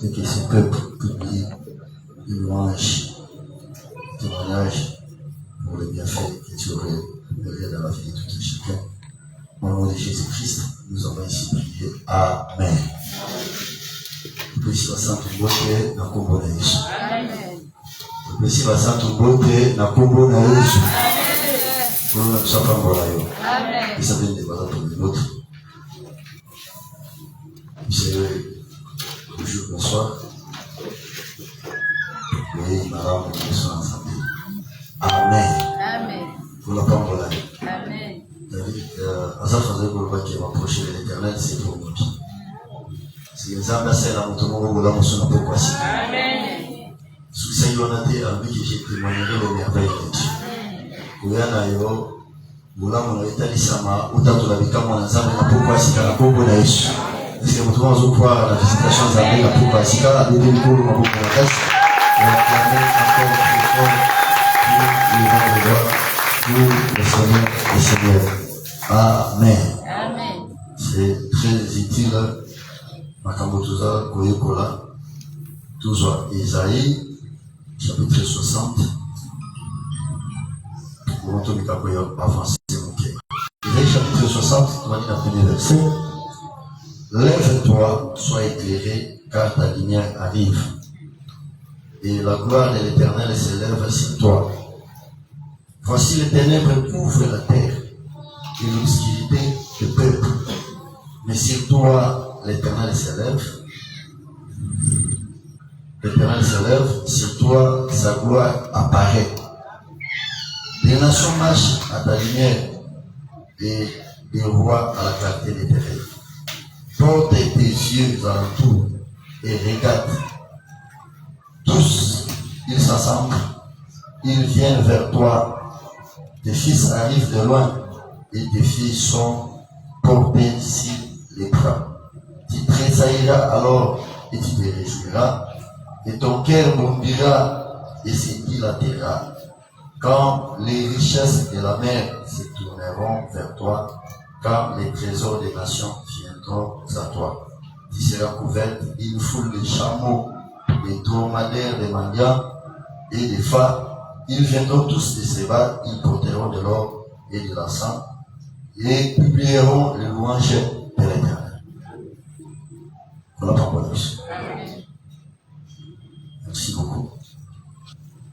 et que ce peuple publie une louange, un témoignage pour les bienfaits que tu aurais révélés dans la vie de tout un chacun. Au nom de Jésus-Christ, nous avons ici prié. Amen. Tupesi basantu bote na kombo na Yesu. Amen. Tupesi basantu bote na kombo na Yesu. Amen. Nous sommes pambola yo. Amen. Isa bende basantu bote. Monsieur, bonjour, bonsoir. Oui, madame, nous sommes en santé. Amen. Amen. Pour la pambola. Amen. Asa faisait pour le voie qui va approcher de l'éternel, c'est pour nous. Si les âmes d'Assel à mon tournoi, vous l'avez sur notre poisson. Amen. Sous ces journées, à lui que j'ai témoigné les merveilles de Dieu. Kuyana yo, vous l'avez été sama, ou tant que la vie comme on a zambé na pourquoi c'est qu'à la pompe de Yesu. Parce que nous avons voir la visitation zambé na pourquoi c'est qu'à la bébé pour le moment de la tête. Et la clamer encore plus fort pour les gens de droit, pour le Seigneur et Seigneur. Amen. Amen. C'est très utile. Makambotuza Koyekola, toujours Isaïe, chapitre 60. Pour Anthony Kakoyo, avancer mon cœur. Isaïe, chapitre 60, tu vas dire la première verset. Lève-toi, sois éclairé, car ta lumière arrive. Et la gloire de l'Éternel s'élève sur toi. Voici les ténèbres couvrent la terre, et l'obscurité le peuple. Mais sur toi, l'Éternel s'élève. L'Éternel s'élève, sur toi, sa gloire apparaît. Les nations marchent à ta lumière et les rois à la clarté de tes rêves. Porte tes yeux alentour et regarde. Tous, ils s'assemblent, ils viennent vers toi. Tes fils arrivent de loin et tes filles sont portées sur les bras. Tu tressailleras alors et tu te réjouiras, et ton cœur bondira et se dilatera. Quand les richesses de la mer se tourneront vers toi, quand les trésors des nations viendront à toi, tu seras couverte d'une foule de chameaux, des dromadaires, des mendiants et des phares. Ils viendront tous de Séba, ils porteront de l'or et de l'encens et publieront les louanges de l'Éternel. Voilà pourquoi nous. Merci beaucoup.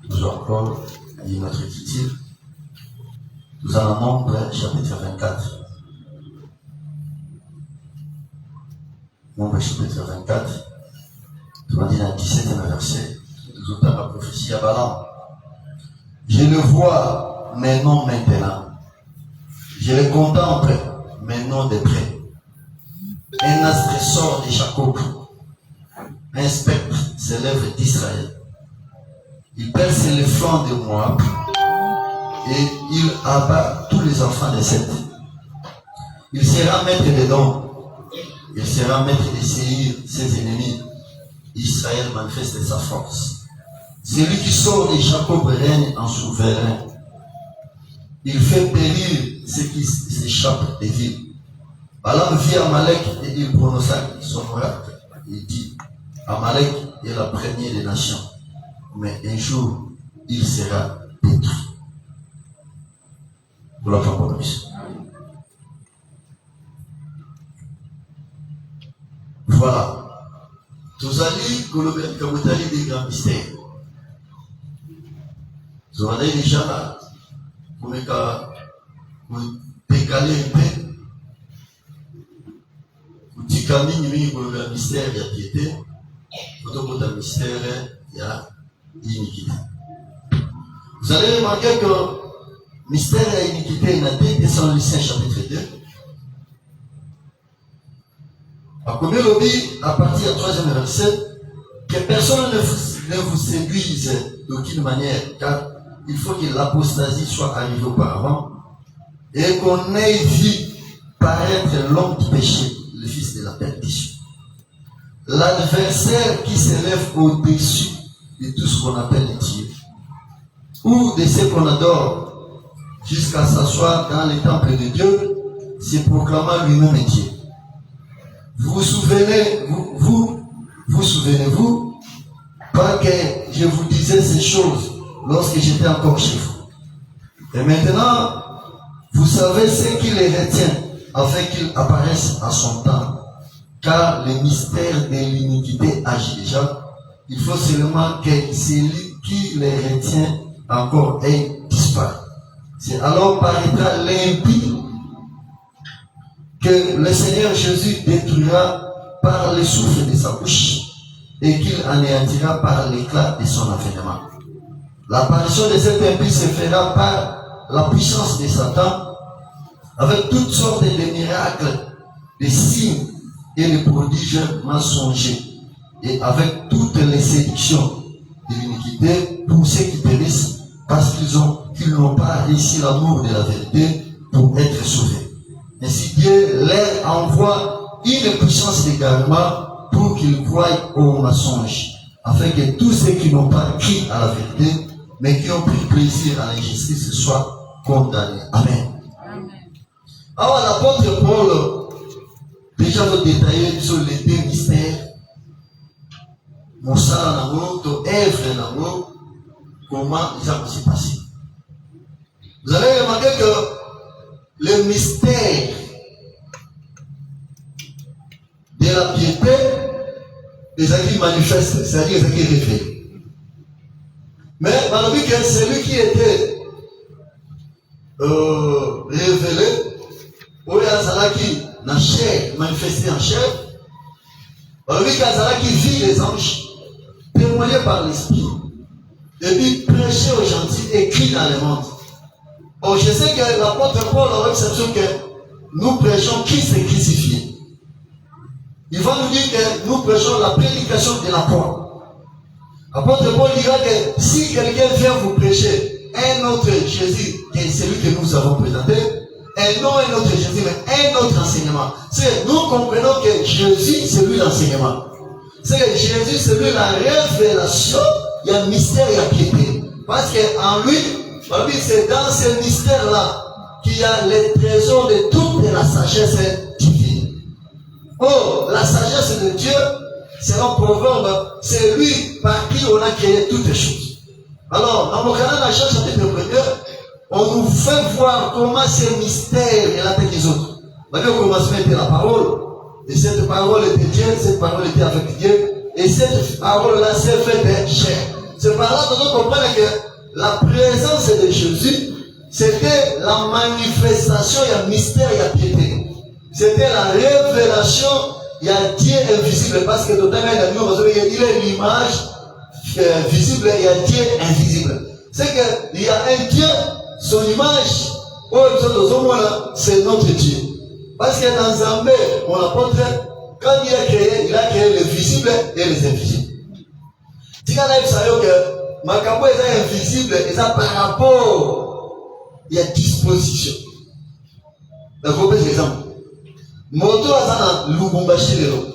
Nous allons encore lire notre écriture. Nous allons en Nombre, chapitre 24. Nombre, chapitre 24. Nous allons dire le 17e verset. Nous avons la prophétie à Balaam. Je le vois, mais non maintenant. Je le contemple, mais non de près. Un astre sort de Jacob. Un spectre s'élève d'Israël. Il perce les flancs de Moab et il abat tous les enfants de Seth. Il sera maître des dons. Il sera maître de Séir, ses ennemis. Israël manifeste sa force. Celui qui sort de Jacob règne en souverain. Il fait périr ceux qui s'échappent des villes. Balaam vit Amalek et il prononça son oracle. Il dit, Amalek est la première des nations, mais un jour, il sera détruit. Voilà pour nous. Voilà. Tozali, Kolobel Kabutali des grands mystères. Vous avez déjà pour décaler un peu, pour décaler pour le mystère de la piété, pour le mystère de l'iniquité. Vous allez remarquer que le mystère de l'iniquité est dans 2 Thessaloniciens chapitre 2. À combien lobby, à partir du 3e verset, que personne ne vous séduise d'aucune manière, car il faut que l'apostasie soit arrivée auparavant et qu'on ait vu paraître l'homme du péché, le fils de la perdition. L'adversaire qui s'élève au-dessus de tout ce qu'on appelle Dieu, ou de ce qu'on adore, jusqu'à s'asseoir dans les temples de Dieu, se proclamant lui-même Dieu. Vous vous souvenez, vous Vous souvenez-vous, pas que je vous disais ces choses lorsque j'étais encore chez vous. Et maintenant, vous savez ce qui les retient afin qu'ils apparaissent à son temps. Car le mystère de l'iniquité agit déjà. Il faut seulement que celui qui les retient encore ait disparu. C'est alors paraîtra l'impie que le Seigneur Jésus détruira par le souffle de sa bouche et qu'il anéantira par l'éclat de son avènement. L'apparition de cet impie se fera par la puissance de Satan avec toutes sortes de miracles, de signes et de prodiges mensongers et avec toutes les séductions de l'iniquité pour ceux qui périssent parce qu'ils n'ont pas réussi l'amour de la vérité pour être sauvés. Ainsi Dieu leur envoie une puissance d'égarement pour qu'ils croient aux mensonges, afin que tous ceux qui n'ont pas cru à la vérité, mais qui ont pris plaisir à l'injustice, soient condamnés. Amen. Alors l'apôtre Paul, déjà nous détaillé sur les deux mystères, Moussa Namo, Èvre Namo, comment ça s'est passé. Vous avez remarqué que le mystère de la piété, c'est ça qui manifeste, c'est-à-dire ce qui révèle. Mais malgré que celui qui était révélé, ou Azala qui n'a chair, manifesté en chair, malgré qu'Azala qui vit les anges, témoigné par l'esprit, et puis prêcher aux gentils, écrit dans le monde. Oh, je sais que l'apôtre Paul a l'exception que nous prêchons Christ est crucifié. Il va nous dire que nous prêchons la prédication de la croix. L'apôtre Paul dira que si quelqu'un vient vous prêcher un autre Jésus que celui que nous avons présenté, et non un autre Jésus, mais un autre enseignement, c'est nous comprenons que Jésus, c'est lui l'enseignement. C'est que Jésus, c'est lui la révélation, il y a mystère, il y a piété. Parce qu'en lui, c'est dans ce mystère-là qu'il y a les trésors de toute la sagesse divine. Oh, la sagesse de Dieu, c'est un proverbe, c'est lui par qui on a créé toutes les choses. Alors, dans mon canal, la chapitre 1er, on nous fait voir comment ce mystère est la tête des autres. Maintenant, au commencement était la parole, et cette parole était Dieu, cette parole était avec Dieu, et cette parole-là s'est faite chair. C'est par là que nous comprenons que la présence de Jésus, c'était la manifestation, il y a mystère, il y a piété. C'était la révélation, il y a Dieu invisible, parce que totalement, il est l'image visible, il y a Dieu invisible. C'est qu'il y a un Dieu, son image, c'est notre Dieu. Parce que dans Zambé, mon apôtre, quand il a créé les visibles et les invisibles. Si vous savez que Makambo est invisible, et ça par rapport, il y a disposition. D'accord, par exemple, moto a un Lubumbashi le lot.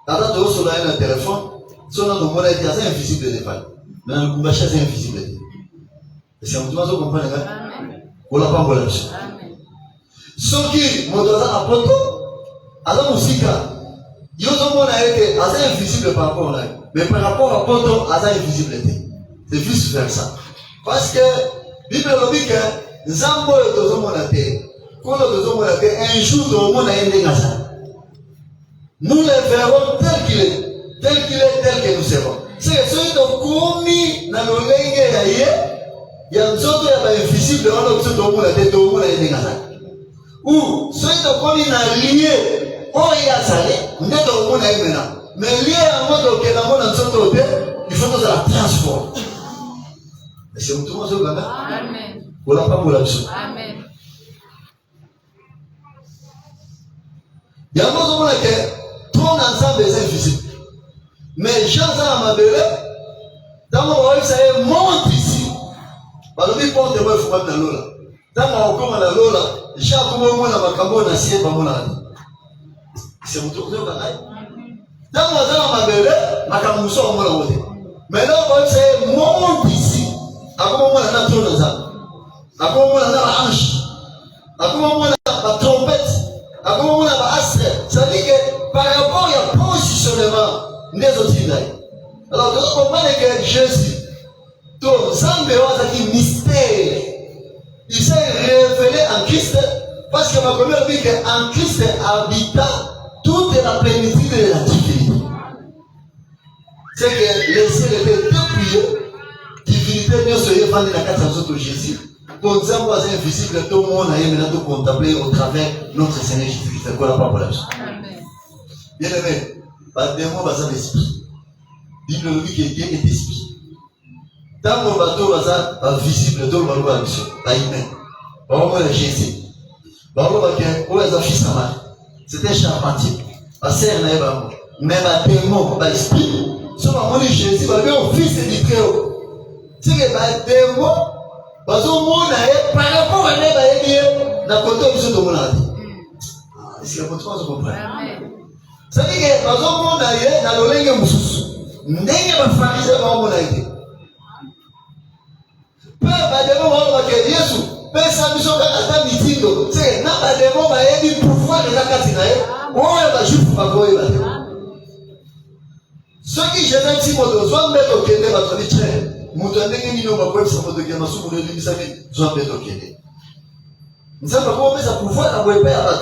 Quand on a sur un téléphone, son nom de monnaie est invisible de l'éval. Mais le Lubumbashi est invisible. Et c'est un petit peu ça qu'on comprend, on l'a pas encore là-dessus. Ce qui, moto a un poto, à la musique, il y a un été invisible par rapport à là. Mais par rapport à poto, à invisible. C'est vice versa. Parce que, Bible dit que Zambo est au monde à terre. Quand on a un jour dans le monde à Indégasa. Nous le verrons tel qu'il est, tel que nous serons. C'est que ceux qui ont commis dans le lingue, il y a un autre invisible, on a observé dans le monde à terre, dans le monde à Indégasa. Ou ceux qui ont commis dans lié, on y a salé, on est dans le monde à Indégasa. Mais lié à un monde qui est dans le monde à Indégasa, il faut que ça la transforme. C'est un tout le monde. Amen. On n'a pas pour là-dessus. Amen. Il y a un moment que tout ensemble est invisible. Mais Jean ma belle, dans mon rôle, ça monte ici. Parce que porte moi faut pas dans l'eau là. Dans mon comme dans l'eau là, Jean comme moi na makambo na sie ba mon là. C'est un tout le monde là. Dans ma belle, makambo so mo là wote. Mais là on c'est monte ici. Comment on a trop dans ça? Comment on a la hanche? Comment on a la trompette? Comment on a la astre? Ça veut dire que par rapport au positionnement, Alors, vous comprenez que Jésus, tout ça, qui mystère. Il s'est révélé en Christ parce que ma première dit qu'en Christ habita toute la plénitude de la divinité. C'est que les ciels étaient dépouillés, divinité nous soyez vendus dans la carte de Jésus. Pour ça, moi, c'est invisible, tout le monde a maintenant tout contemplé au travers de notre Seigneur Jésus-Christ. C'est quoi la parole? Bien aimé, pas de mots, pas d'esprit. Bible nous dit que Dieu est esprit. Dans mon bateau, va visible, dans le bateau, va mission, va humain. Va voir Jésus. Va voir que, où est le fils à Marie? C'était charpentier. Va serre, mais va démon, va esprit. Si on va Jésus, va dire au fils du Très-Haut. C'est que va démon, va dire au monde, par rapport à lui, va dire, n'a pas de besoin de mon âge. Est-ce qu'il y a pas de choses à comprendre? Ça veut dire que, va dire au monde, n'a pas de besoin. N'est pas pharisé, va au monde. Peu bademo ba ke Yesu pesa biso kaka mitindo c'est na bademo ba yebi pouvoir de la katinae oyo ba juif ba koyi ba soki jena ti moto zo mbeto kende ba tobi tre moto ndenge nino ba koyi sa moto ke masu mo ndi bisa ke zo mbeto kende nzamba ko pesa pouvoir na boye pa ba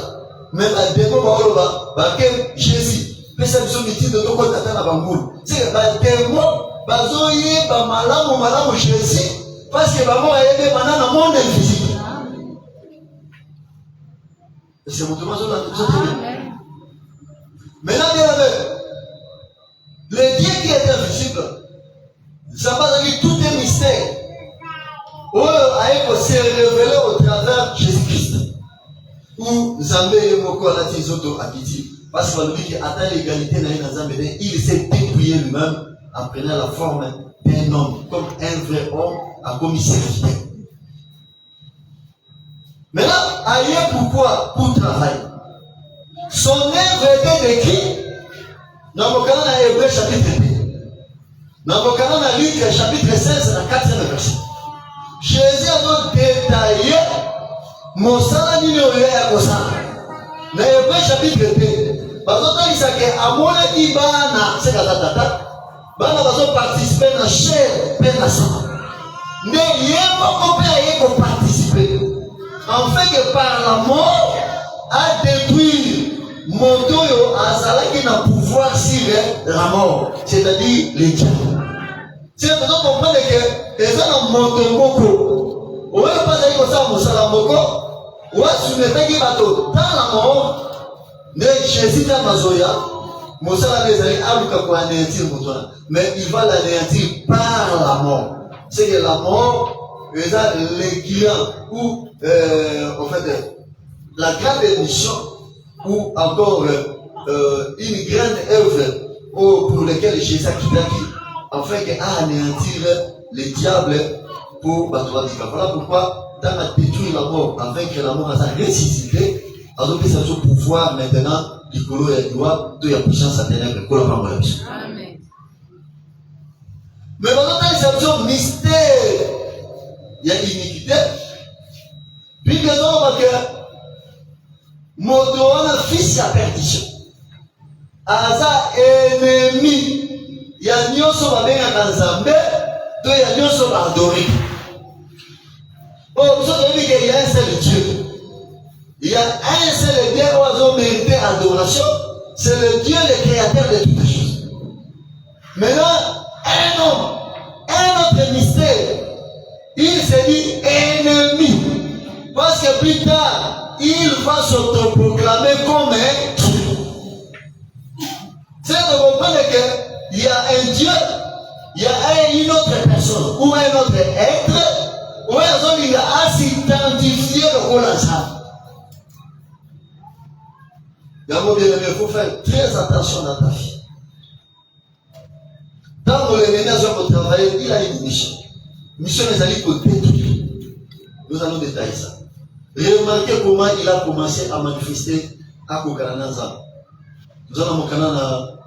mais bademo ba olo ba ke Jésus pesa biso mitindo to ko tata na bangulu c'est bademo bazo ye ba malamu Jésus. Parce que maman a aidé maintenant dans le monde invisible. C'est mon tour. Maintenant, le Dieu qui est invisible, ça va dire tout est mystère. A s'est révélé au travers de Jésus-Christ. Ou Zambé et Moko a dit Zoto Akiti. Parce qu'on dit qu'atteint l'égalité dans Zambé, il s'est dépouillé lui-même en prenant la forme d'un homme, comme un vrai homme. A commis serviteur. Maintenant, ailleurs pourquoi? Pour travailler. Son œuvre était décrite dans le Coran à Hébreu chapitre 2. Dans le Coran à Luc chapitre 16, dans le 4e verset. Jésus a détaillé mon salaire ni le à Kosa. Dans Hébreu chapitre 2. Parce que il s'est dit à mon avis, c'est la tata. Bana va participer dans la chair, dans la sang. Mais il n'y a pas qu'on participer. En fait que par la mort, à détruire mon toyo à Zala qui n'a pouvoir sur la mort, c'est-à-dire les diables. C'est pour ça qu'on comprend que les gens ont monté beaucoup. On ne va pas dire que ça, on s'en a beaucoup. On va soumettre qui va tout. Dans la mort, Jésus dans Mazoya, Moussa les amis, Aluka pour anéantir Moussa. Mais il va l'anéantir par la mort. C'est que la mort, les clients ou en fait la grande émission ou encore une grande œuvre pour laquelle Jésus a quitté afin qu'à anéantir les diables pour Batouadika. Voilà pourquoi dans la détruire la mort afin que la mort a sa ressuscité, alors que c'est son pouvoir maintenant du colon et du doigt de la puissance satanique que l'on va voir. Mais dans notre une mystère, il y a iniquité. Puis que nous avons que Motoana fils à perdition. Aza ennemi. Il y a Nyoso va bien à Nzambé, il y a Nyoso va adorer. Oh, vous savez qu'il y a un seul Dieu. Il y a un seul Dieu où ils ont mérité adoration. C'est le Dieu, le créateur de toutes les choses. Maintenant, un homme, un autre mystère, il s'est dit ennemi. Parce que plus tard, il va s'autoproclamer comme un Dieu. C'est de comprendre qu'il y a un Dieu, il y a une autre personne, ou un autre être, ou un homme qui a s'identifier le rôle ensemble. Il faut faire très attention dans ta vie. Quand l'ennemi a travaillé, il a une mission. Mission les alliés pour détruire. Nous allons détailler ça. Remarquez comment il a commencé à manifester à Kokananza. Nous allons à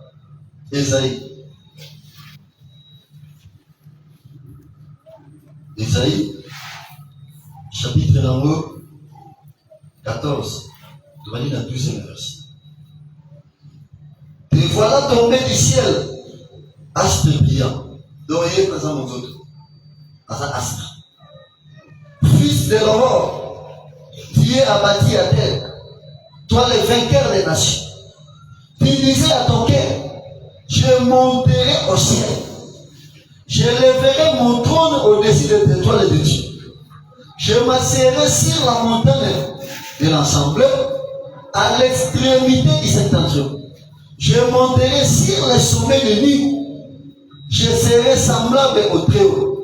Esaïe. Esaïe, chapitre 14. Nous allons lire dans 12e verset. Et voilà tombé du ciel Astre brillant. Donc, il y a présent mon autre. Astre. Fils de l'aurore, Dieu a bâti à terre. Toi, le vainqueur des nations. Tu disais à ton cœur, je monterai au ciel. Je lèverai mon trône au-dessus des étoiles de Dieu. Je m'asserai sur la montagne de l'ensemble, à l'extrémité du septentrion. Je monterai sur les sommets de nuit. Je serai semblable au Très-Haut.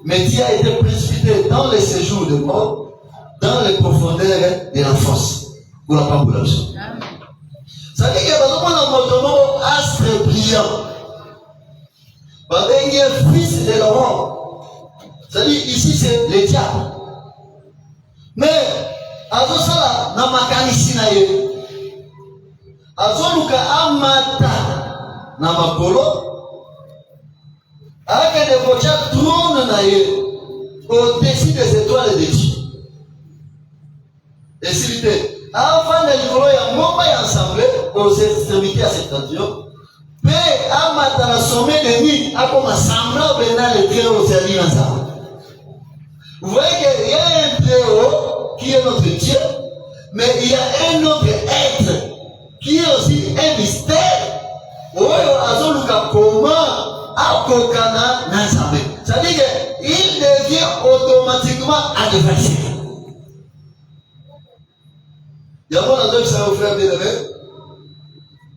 Mais Dieu a été précipité dans les séjours de mort, dans les profondeurs de la fosse. Pour la population. Ça veut dire que nous astre brillant. Fils de l'aurore. C'est-à-dire ici c'est le diable. Mais azosala na makanisi na ye. Azoluka amata na makolo. Avec des voitures trône na ye au-dessus des étoiles de Dieu. Et s'il était avant de l'icolo ya ngomba ya ensemble aux extrémités à septentrion. Mais amata na sommet de nuit a comme semblable dans les Très-Haut servir ensemble. Vous voyez qu'il y a un Très-Haut qui est notre Dieu, mais il y a un autre être qui est aussi un mystère. C'est-à-dire qu'il devient automatiquement adversaire. Il y a mon adresse, ça vous frère bien-aimé.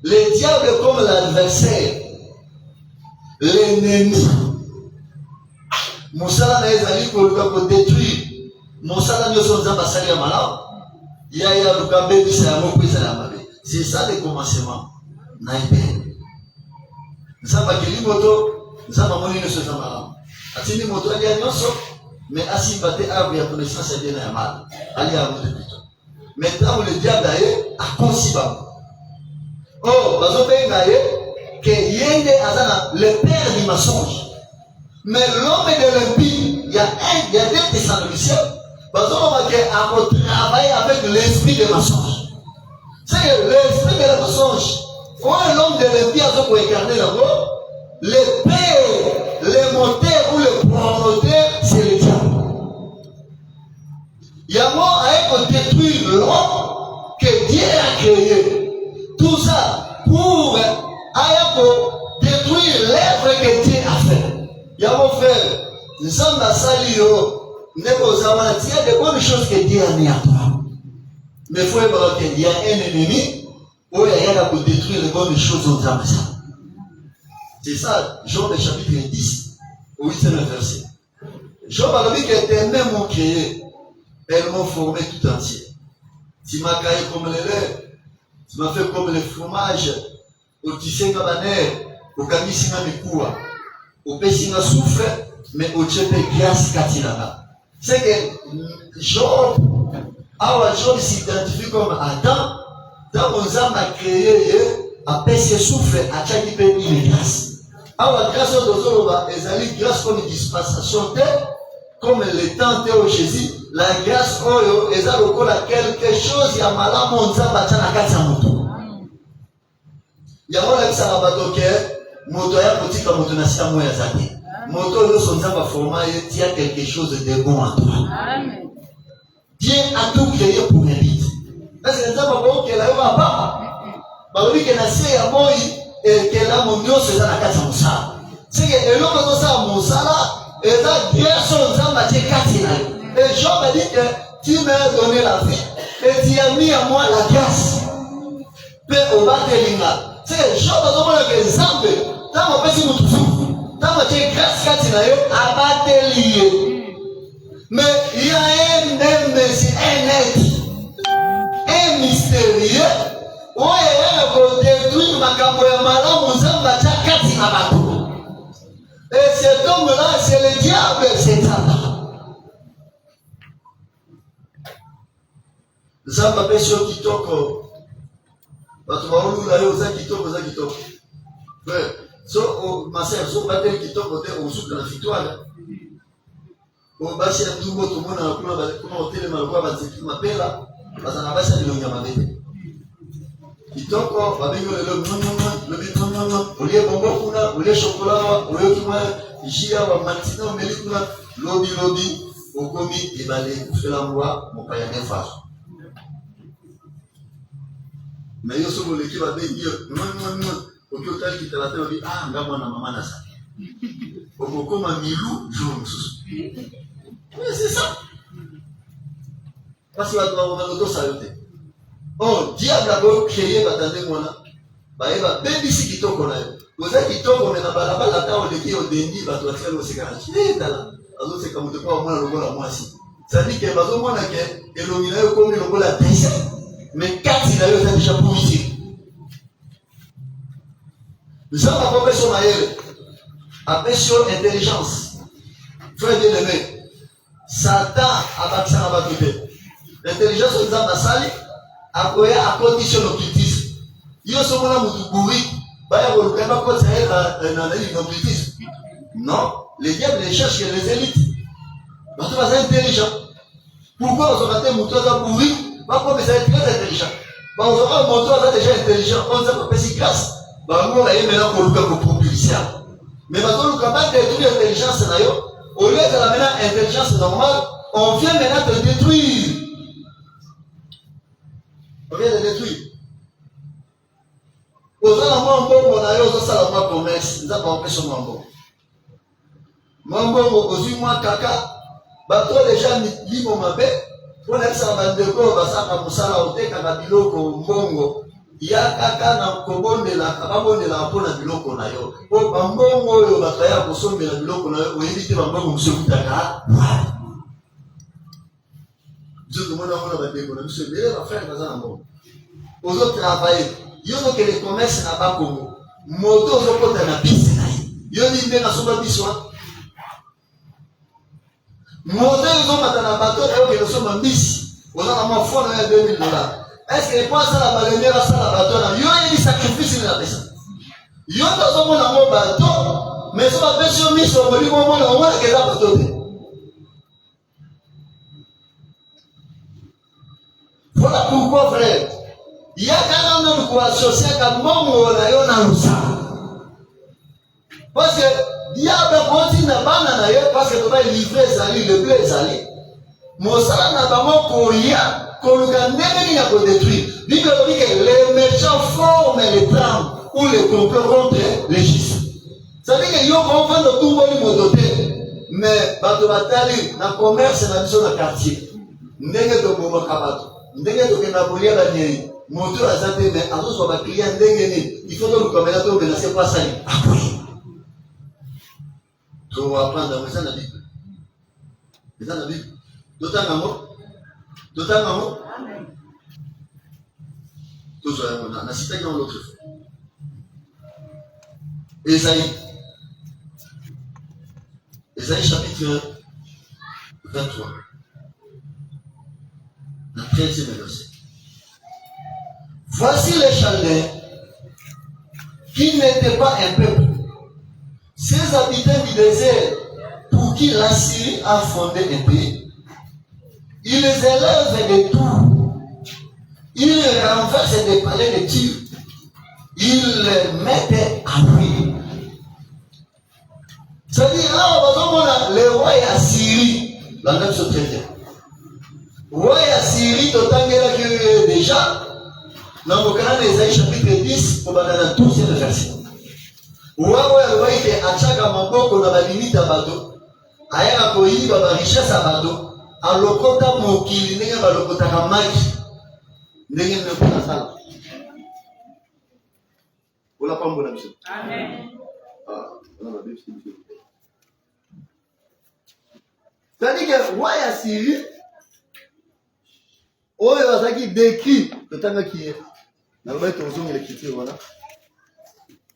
Le diable est comme l'adversaire, l'ennemi. Moussala na ezali pour détruire. Moussala nyoso nzamba sali ya malamu. Ya luka bebisa ya moko ezali ya mabe. C'est ça le commencement. Naïbe. Nzamba kili moto, nzamba moni nyoso za malamu. Atini moto ali ya nyoso, mais asimba te arbre ya connaissance ya bien ya mal. Ali ya moto plutôt. Maintenant le diable a conçiba. Oh, bazobenga ye que yende azana le père du mensonge. Mais l'homme de l'impie, il y a deux Thessaloniciens, bazobenga que a travaillé avec l'esprit de mensonge. C'est que l'esprit de mensonge, quand l'homme de l'impie a pour incarner là-bas, le père, le moteur ou le promoteur, c'est le diable. Il y a mort à détruire l'homme que Dieu a créé. Tout ça pour détruire l'œuvre que Dieu a fait. Il y a mon frère, nous sommes à Salio, il y a de bonnes choses que Dieu a mis à toi. Mais il faut voir qu'il y a un ennemi où il y a pour détruire les bonnes choses aux hommes. C'est ça, Job chapitre 10, au 8e verset. Job a dit que tes mains m'ont créé, elles m'ont formé tout entier. Tu m'as caillé comme le lait. Tu m'as fait comme le fromage, au tissu cabaner, au camisina mekua, au pessinga souffle, mais au tchepe grâce katilana. C'est que Job, Job s'identifie comme Adam, dans mon âme a créé, a pesé souffle, a tchaki pe une grâce. Grâce au dozoloba, ezali grâce comme une dispensation comme le temps de Jésus. La grâce oyo eza lokola quelque chose ya malamu nzamba tana kati ya moto. Yango la bisaka bato ke moto ya kotika moto na sika moya zaki. Moto yo son nzamba forma ye tia quelque chose de bon en toi. Amen. Dieu a tout créé pour un but. Parce que nzamba ko ke la yo papa. Ba wi ke na se ya moi et que la mon Dieu se na kati ya musala. C'est que eloko to sa musala eza grâce nzamba te kati na yo. Et Job a dit que tu m'as donné la vie et tu as mis à moi la grâce. Peu au bas de l'ingla. C'est Job a demandé que Zambe, dans mon petit moutou, dans mon petit grâce katinayo, a battu lié. Mais il y a un être, un mystérieux, où il y a détruire ma camoya malamu Zamba katina batou. Et cet homme-là, c'est le diable, c'est ça. Zamba pesho kitoko. Batu baulula yo za kitoko za kitoko. Frère, so ma sœur, so batel kitoko te osuka na fitwala. O basi ya tumbo tumona na kula ba kuma hotel malwa ba zeki mapela, bazana basi ya longa mabete. Kitoko babingo lelo nono, le bitongo olie bongo kuna, olie chocolat, olie kuma, jia wa matina, omeli kuna, lobi, okomi, ebale, fela mwa, mopaya nefas. Mais yo somo leki ba be dire, oki otali ki tala tala, ah, nga mwana mama na sa. Okokoma milou, jour mosusu. Mais c'est ça. Parce que on a l'auto saluté. Oh, diable a beau créer, batande mona. Bah, il va baby si qui toko là. Vous êtes qui toko, mais na balaba la ta on est qui au dendi, bah toi faire le cigare. Eh, là. Alors c'est comme tu peux avoir le gola moi si. Ça dit que bazo mona que et l'omina yo comme le gola tese. Mais quatre il a eu déjà pour ici. Nous avons pas besoin d'ailleurs. Appréciation intelligence. Frère bien-aimé. Satan a bâti ça à battre. L'intelligence de Sali a condition l'occultisme. Il y a ce moment où tu bourris, non, les diables les cherchent que les élites. Donc tu vas être intelligent. Pourquoi on aura été mouton à bourri? Pourquoi on être très intelligent? On aura un mouton déjà intelligent. On ne sait pas si grâce. On va maintenant pour le cas pour propulser. Mais maintenant, le combat détruire l'intelligence, au lieu de la maintenant intelligence normale, on vient maintenant te détruire. On vient de détruire. Aux gens, on a eu ça la commerce. Ils ont pas empêché mon bon. Aussi, moi, caca. Bateau déjà, ni mon mabé. Pour les savants de corps, ça, comme ça, là, au thé, biloko, mbongo. Il y a caca dans Kobonde, la Kababonde, la Pona biloko na yo. Pour Bambongo, yo, Bataya, pour sommer la biloko na yo, ou éviter Bambongo, monsieur Boutaka. Dieu demande à mon abattement, monsieur, mais va faire dans un bon. Aux autres travailler. Yo que les commerces n'a pas comme moto aux autres na piste. Yo dit bien à son bateau. Moto ils ont maintenant un bateau et que nous sommes en bis. On a un fonds de $2000. Est-ce que les points ça la baleinière ça la bateau là? Yo il sacrifice la personne. Yo dans un bateau, mais ça va faire sur mission au moment où on va que la bateau. Voilà pourquoi frère. Il y a quand même quoi associer comme mon parce que diable continue à banana parce que tu vas livrer Zali le blé Zali. Mon salaire n'a pas mon courrier qu'on nous a détruit. Dit que les méchants forment les trames ou les complots contre les justes. Ça veut dire que yo comprend de tout le monde mais bateau batali dans commerce dans mission de quartier. Ndenge to bomo kabato. Ndenge to kenabolia la nyeri. Moto azate mais azo so ba client ndenge ni il faut que le commerçant to benase pas ça. Tu vas apprendre dans la Bible. Dans la Bible. D'autant amour. Amen. Tout ça on a cité dans l'autre. Ésaïe chapitre 23. Le 13e verset. Voici les Chaldéens qui n'étaient pas un peuple. Ces habitants du désert pour qui l'Assyrie a fondé un pays. Ils les élèvent de tout. Ils renversent des palais de Tyr. Ils les mettent à ruine. C'est-à-dire, là, on va le roi Assyrie, la même chose très bien. Roi Assyrie, Totangela qui est déjà, dans le canal d'Ésaïe chapitre 10, on va dans la 12e verset. Roi qui est à chaque moment qu'on a la limite à bateau, ailleurs à Koyi, la richesse à bateau, à l'okota mokili, n'est-ce pas l'okota kamaki, n'est-ce pas la salle. Vous l'avez pas mon ami. Amen. Ah, on a la Bible, c'est c'est-à-dire que roi Assyrie, oh, il va s'agir décrit le temps qui est. Dans le bête, on zoome l'écriture, voilà.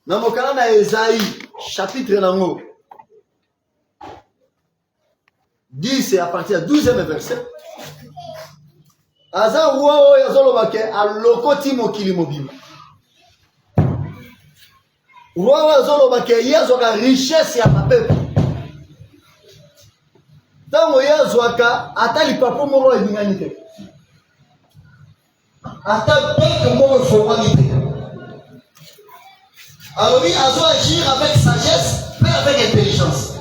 Dans mon canal d'Ésaïe, chapitre 10, c'est à partir du 12e verset. Aza roi yazolobake alokoti mokili mobima. Roi yazolobake yazoka richesse ya peuple. Tango yazwaka atali papo moko ebingani te. Ata peuple moko efongwani te. Alors lui, il doit agir avec sagesse, mais avec intelligence.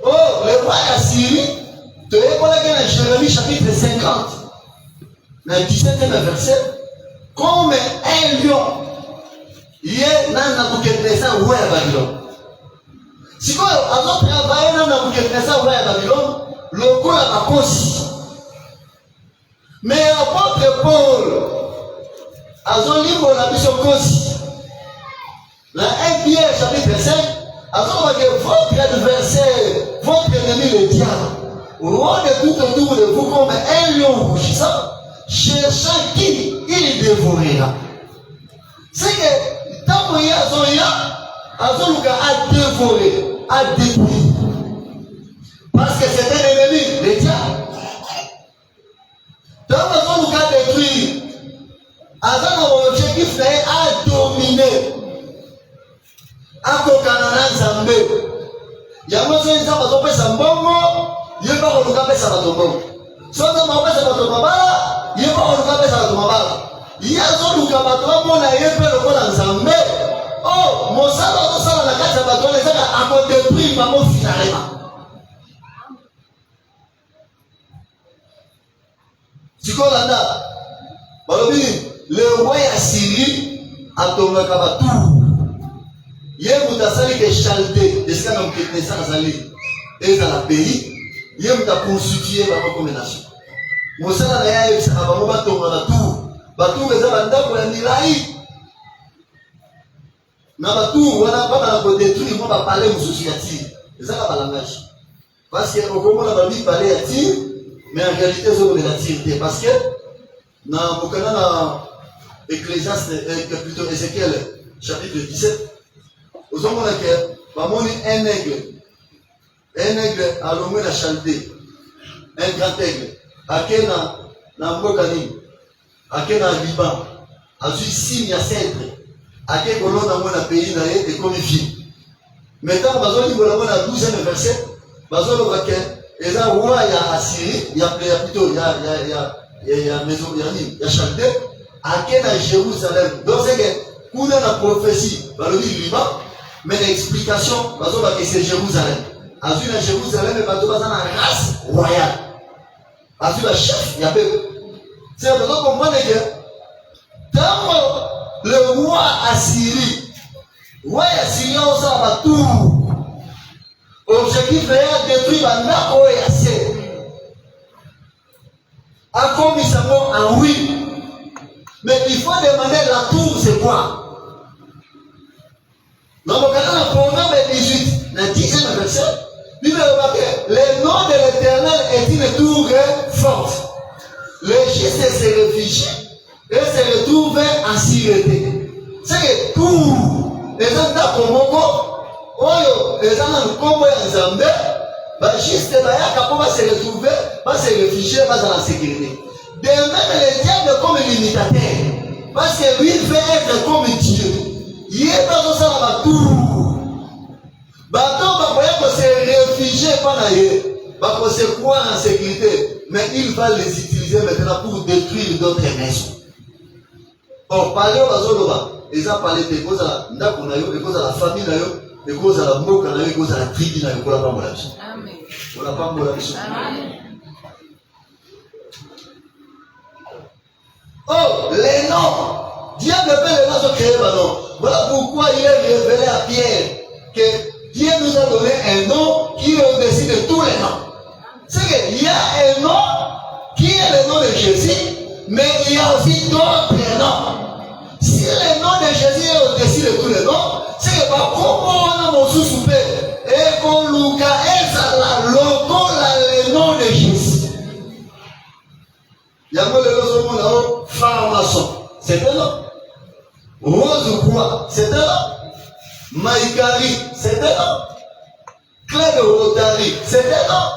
Oh, le roi d'Assyrie, tu es pour dans Jérémie chapitre 50, dans le 17e verset, comme un lion, il est dans Nabucodonosor, roi de Babylone. Si vous avez travaillé dans Nabucodonosor, roi de Babylone, le coup est à cause. Mais l'apôtre Paul, à son livre, la mission cause, dans 1 Pierre chapitre 5, à son moment que votre adversaire, votre ennemi, le diable, rôde tout autour de vous comme un lion rougissant, cherchant qui il dévorera. C'est que, tant qu'il y a son lugar à dévorer, à détruire. Parce que c'est un ennemi, le diable. Tant que son lugar détruire, son objectif est à dominer. À Kokanana Zambé. Il y a un peu de temps que ça il y a pas de lugar pour ça tomber. Soit ça m'a fait ça tomber, il y a pas de lugar pour ça tomber. Il y a un lugar pour moi na yé pe lokola Zambé. Oh, mon salon ça la carte ba to les à côté détruire maman finalement. Sikolanda. Balobi le roi Assyrie a tombé kabatou. Hier vous avez que Chaldée, est-ce qu'on a fait ça dans le pays? Hier vous avez constitué votre nation. Vous savez que ça va vous battre dans la tour. Batou les abandons pour la nilaï. Dans la tour, on n'a pas de détruire, on va parler aux sociétés. C'est ça le langage. Parce que au moment où on a parlé à tir, mais en réalité c'est de la tirée. Parce que dans le Ecclésiaste, plutôt Ézéchiel, chapitre 17. Vous avez un aigle à l'homme de la Chaldée, un grand aigle, à Kena, dans Mbokani, à Kena, Liban, à signe à cèdre, à quel colon dans mon pays et comme fille. Maintenant, vous avez le 12e verset, vous avez il y a un roi à Assyrie, il y a plutôt, il y a maison, il y a Chaldée, à Kena, Jérusalem. Donc, c'est que, pour la prophétie, dans le Liban, mais l'explication, que c'est Jérusalem. Azul à Jérusalem, et bateau dans la race royale. Azul à chef, il y a peu. C'est à comprendre que dans le roi Assyrie, on s'en va tout. Objectif est détruire la Nako et Assé. A commis ça en oui. Mais il faut demander la tour, c'est quoi? Dans le programme 18, dans le 10e verset, Bible remarque le nom de l'Éternel est une tour forte. Le juste se réfugie et se retrouve en sûreté. C'est que tout, les gens comme Oyo, les gens comme Zambé, juste va se retrouver, va se réfugier, va dans la sécurité. De même, le diable comme l'imitateur, parce que lui veut être comme Dieu. Il est dans ça la tour. Bateau va se réfugier pendant va se croire en sécurité, mais il va les utiliser maintenant pour détruire d'autres maisons. Or, parler aux Azoloba, ils ont parlé des causes à la famille, des causes à la moque, des causes à la tribu, des causes à la Amen. On n'a pas de Amen. Oh, les noms. Dieu ne peut les noms créer, non. Voilà pourquoi il est révélé à Pierre que Dieu nous a donné un nom qui est au-dessus de tous les noms. C'est qu'il y a un nom qui est le nom de Jésus, mais il y a aussi d'autres noms. Si le nom de Jésus est au-dessus de tous les noms, c'est que comment on a mon sous-soupé et qu'on Luca est le nom de Jésus. Il y a le nom pharmacien, c'est un nom. Rose quoi, c'est un nom. Maïkari, c'est un nom. Clé de Rotary, c'est un nom.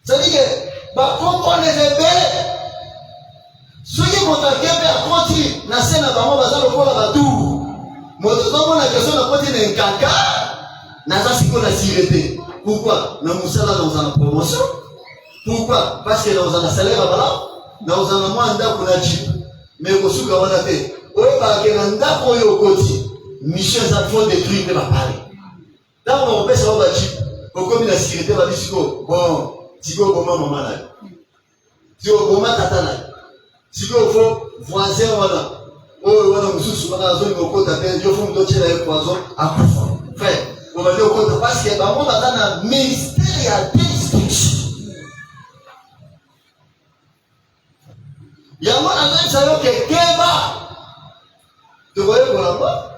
C'est-à-dire que, comme on les ébelle, ceux qui vont t'accueillir à continuer, na scène à Bamo, baza le pôle à Batou. Moi, tout le monde a question de continuer un caca, n'a pas si qu'on a sirété. Pourquoi? Nous sommes dans une promotion. Pourquoi? Parce que nous avons un salaire à Bala, nous avons un mandat pour la Jeep. Mais au sous-gouvernement, mission ça faut détruire ma parole. Dans mon père ça va bâtir. Au comme la sécurité va dire bon, Tigo comment maman là. Tigo comment tata là. Tigo faut voisin voilà. Oh voilà mususu bana zone ko taper, je faut m'docher là poison à coup. Frère, on va dire ko parce que ba mon dans un ministère à destruction. Il y a moi dans ça yo que keba. Tu voyez voilà.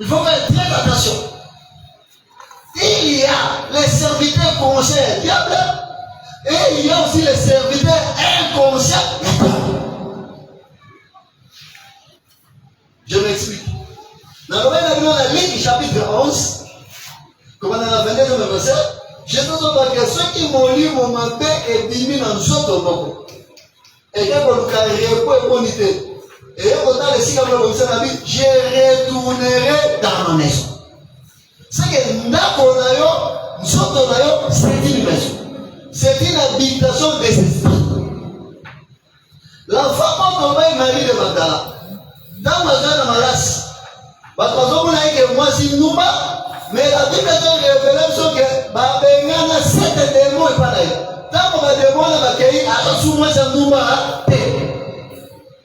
Il faut faire très attention. Il y a les serviteurs conscients diable et il y a aussi les serviteurs inconscients. Je m'explique. Dans la Luc chapitre 11, comme dans la 22e verset, je te dis que ceux qui m'ont lu mon matin et diminuent dans d'autres moments. Et quand vous carrière pour moniter. Et autant les signes de je retournerai dans ma maison. C'est que c'est une maison. C'est une habitation des esprits. L'enfant quand on va marier de Magdala, dans ma zone de Malas, parce que moi si nous mais la Bible révèle que Babengana 7 démons et pas d'ailleurs. Tant qu'on va démons à l'accueil, alors sous moi ça nous va.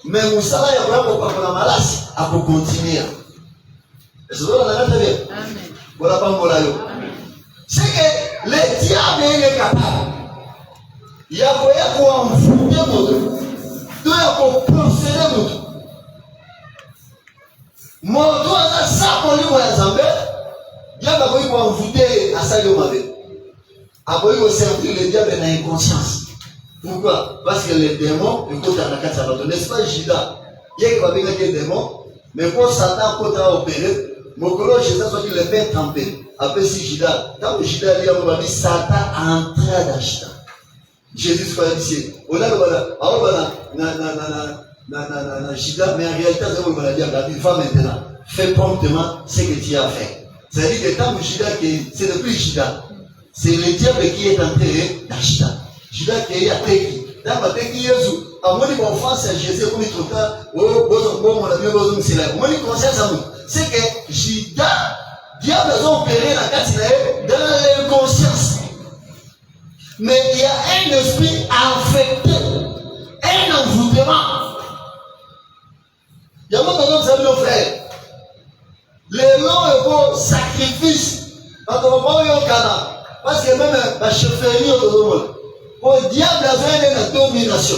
Mais Moussala y a vraiment pas pour la malasse à pour continuer. Et c'est vrai, on a bien. Voilà pas mon laïo. C'est que le diable est capable. Il y a pour envoûter mon Dieu. Il y a pour posséder mon Dieu. Mon Dieu a ça pour lui, moi, Zambé. Il y a pour envoûter à ça, il m'a dit. Après, il faut servir le diable dans l'inconscience. Pourquoi? Parce que les démons, écoute, à la carte, ça va donner, n'est-ce pas, Judas? Il y a qui va des démons, mais pour Satan, quand tu as opéré, mon collègue, Jésus, soit qu'il est bien trempé. Après, si Judas, quand Judas dit, on va dire, Satan entra dans Judas. Jésus, ce qu'on a dit, on a le Judas, mais en réalité, on va dire, il va maintenant, fais promptement ce que tu as fait. C'est-à-dire que tant que Judas, c'est le plus Judas, c'est le diable qui est entré dans Judas. Judas qui est à Teki. Dans ma Teki, Jésus, à mon niveau offense à Jésus, comme il trouve ça, oh, bon, mon ami, bon, c'est là. Mon niveau conscience à nous, c'est que Judas, diable a opéré la carte dans l'inconscience. Mais il y a un esprit affecté, un envoûtement. Il y a maintenant, vous savez, nos frères, les longs et beaux sacrifices, quand on va voir au Canada, parce que même la chefferie au monde. Le diable avait une domination.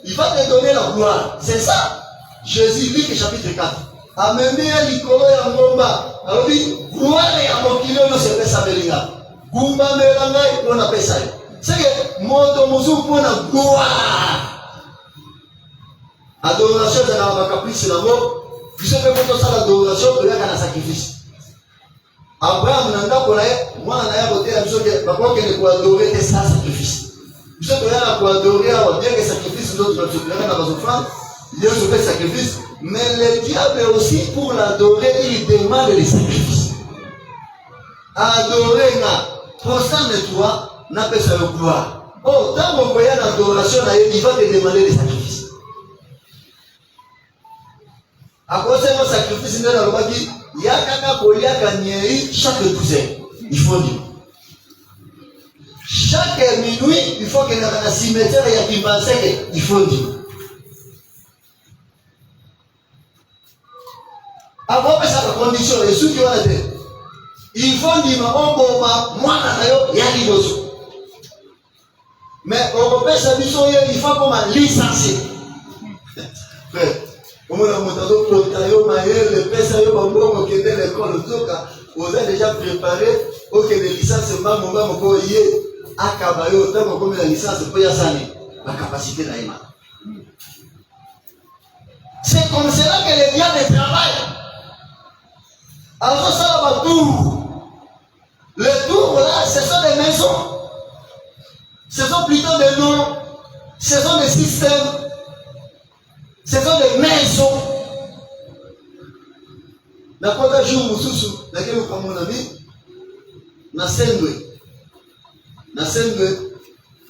Il va te donner la gloire. C'est ça. Jésus, Luc chapitre 4. Amenez l'icône et Ngomba. Alors, dit, gloire et Amokilo, nous se fait ça. Gumba Melanga, on appelle ça. C'est que Moto Mousou pour la gloire. Adoration, c'est la caprice, c'est l'amour. Puis je fais pour ça l'adoration, il y a un sacrifice. Abraham, moi, on a voté la chose que, pourquoi qu'il faut adorer, c'est ça, sacrifice. Vous savez, pour adorer, bien que sacrifice, nous autres, nous avons nos offrandes, Dieu se fait sacrifice, mais le diable aussi, pour l'adorer, il demande les sacrifices. Adorer, constant de toi, n'a pas sa gloire. Oh, dans mon voyage d'adoration, il va te demander des sacrifices. À cause de mon sacrifice, il y a quelqu'un pour y gagner chaque douzaine. Il faut dire. Chaque minuit, il faut qu'il y ait un cimetière et qu'il pense qu'il faut dire. Avant que ça la condition, et ceux qui ont été, il faut dire, moi, il y a des choses. Mais on peut sa mission, il faut comme un licencié. Frère, on a le PSA, on a l'école, on a déjà préparé, ok, les licences, on va à Kabayo, tant qu'on la licence, pour y aller, la capacité d'Aïma. C'est comme cela que les diables travaillent. Alors, ça va tout. Les tours, là, ce sont des maisons. Ce sont plutôt des noms. Ce sont des systèmes. Ce sont des maisons. La première jour, Moussoussou, laquelle vous comme mon ami, na Sendwe. Na Sendwe,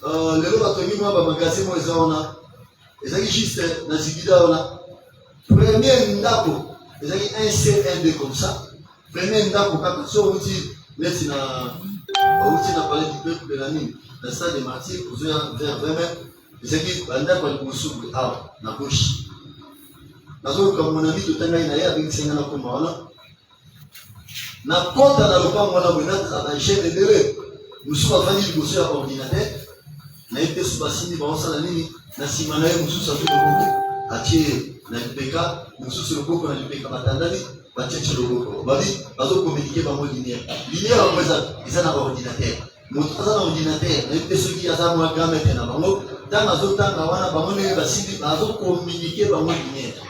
le lot a tenu moi, ma magasin, moi, ils ont, ils ont juste, na Zigida, on a. Premier ndako, ils ont un C, un D comme ça. Premier ndako, quand on dit, là, c'est na parler du peuple de la nuit. Dans le stade des martyrs, vers 20 mètres, ils ont dit, ndako, il faut s'ouvrir, ah, na gauche. Comme mon ami, tout le temps, il y a avec 5 ans comme moi. Na compte dans le pas, moi, la chaîne de délai. Nous sommes en train de bosser à l'ordinateur. Nous avons été sous la ligne, nous avons été sous la ligne, nous sommes na lipeka mususu loboko na lipeka batandani bacheche loboko babi bazo communiquer bango linéaire eza na ordinateur moto aza na ordinateur na yebi soki aza mwa gamete na bango ntango azotanga wana bango ndenge basili bazo communiquer bango linéaire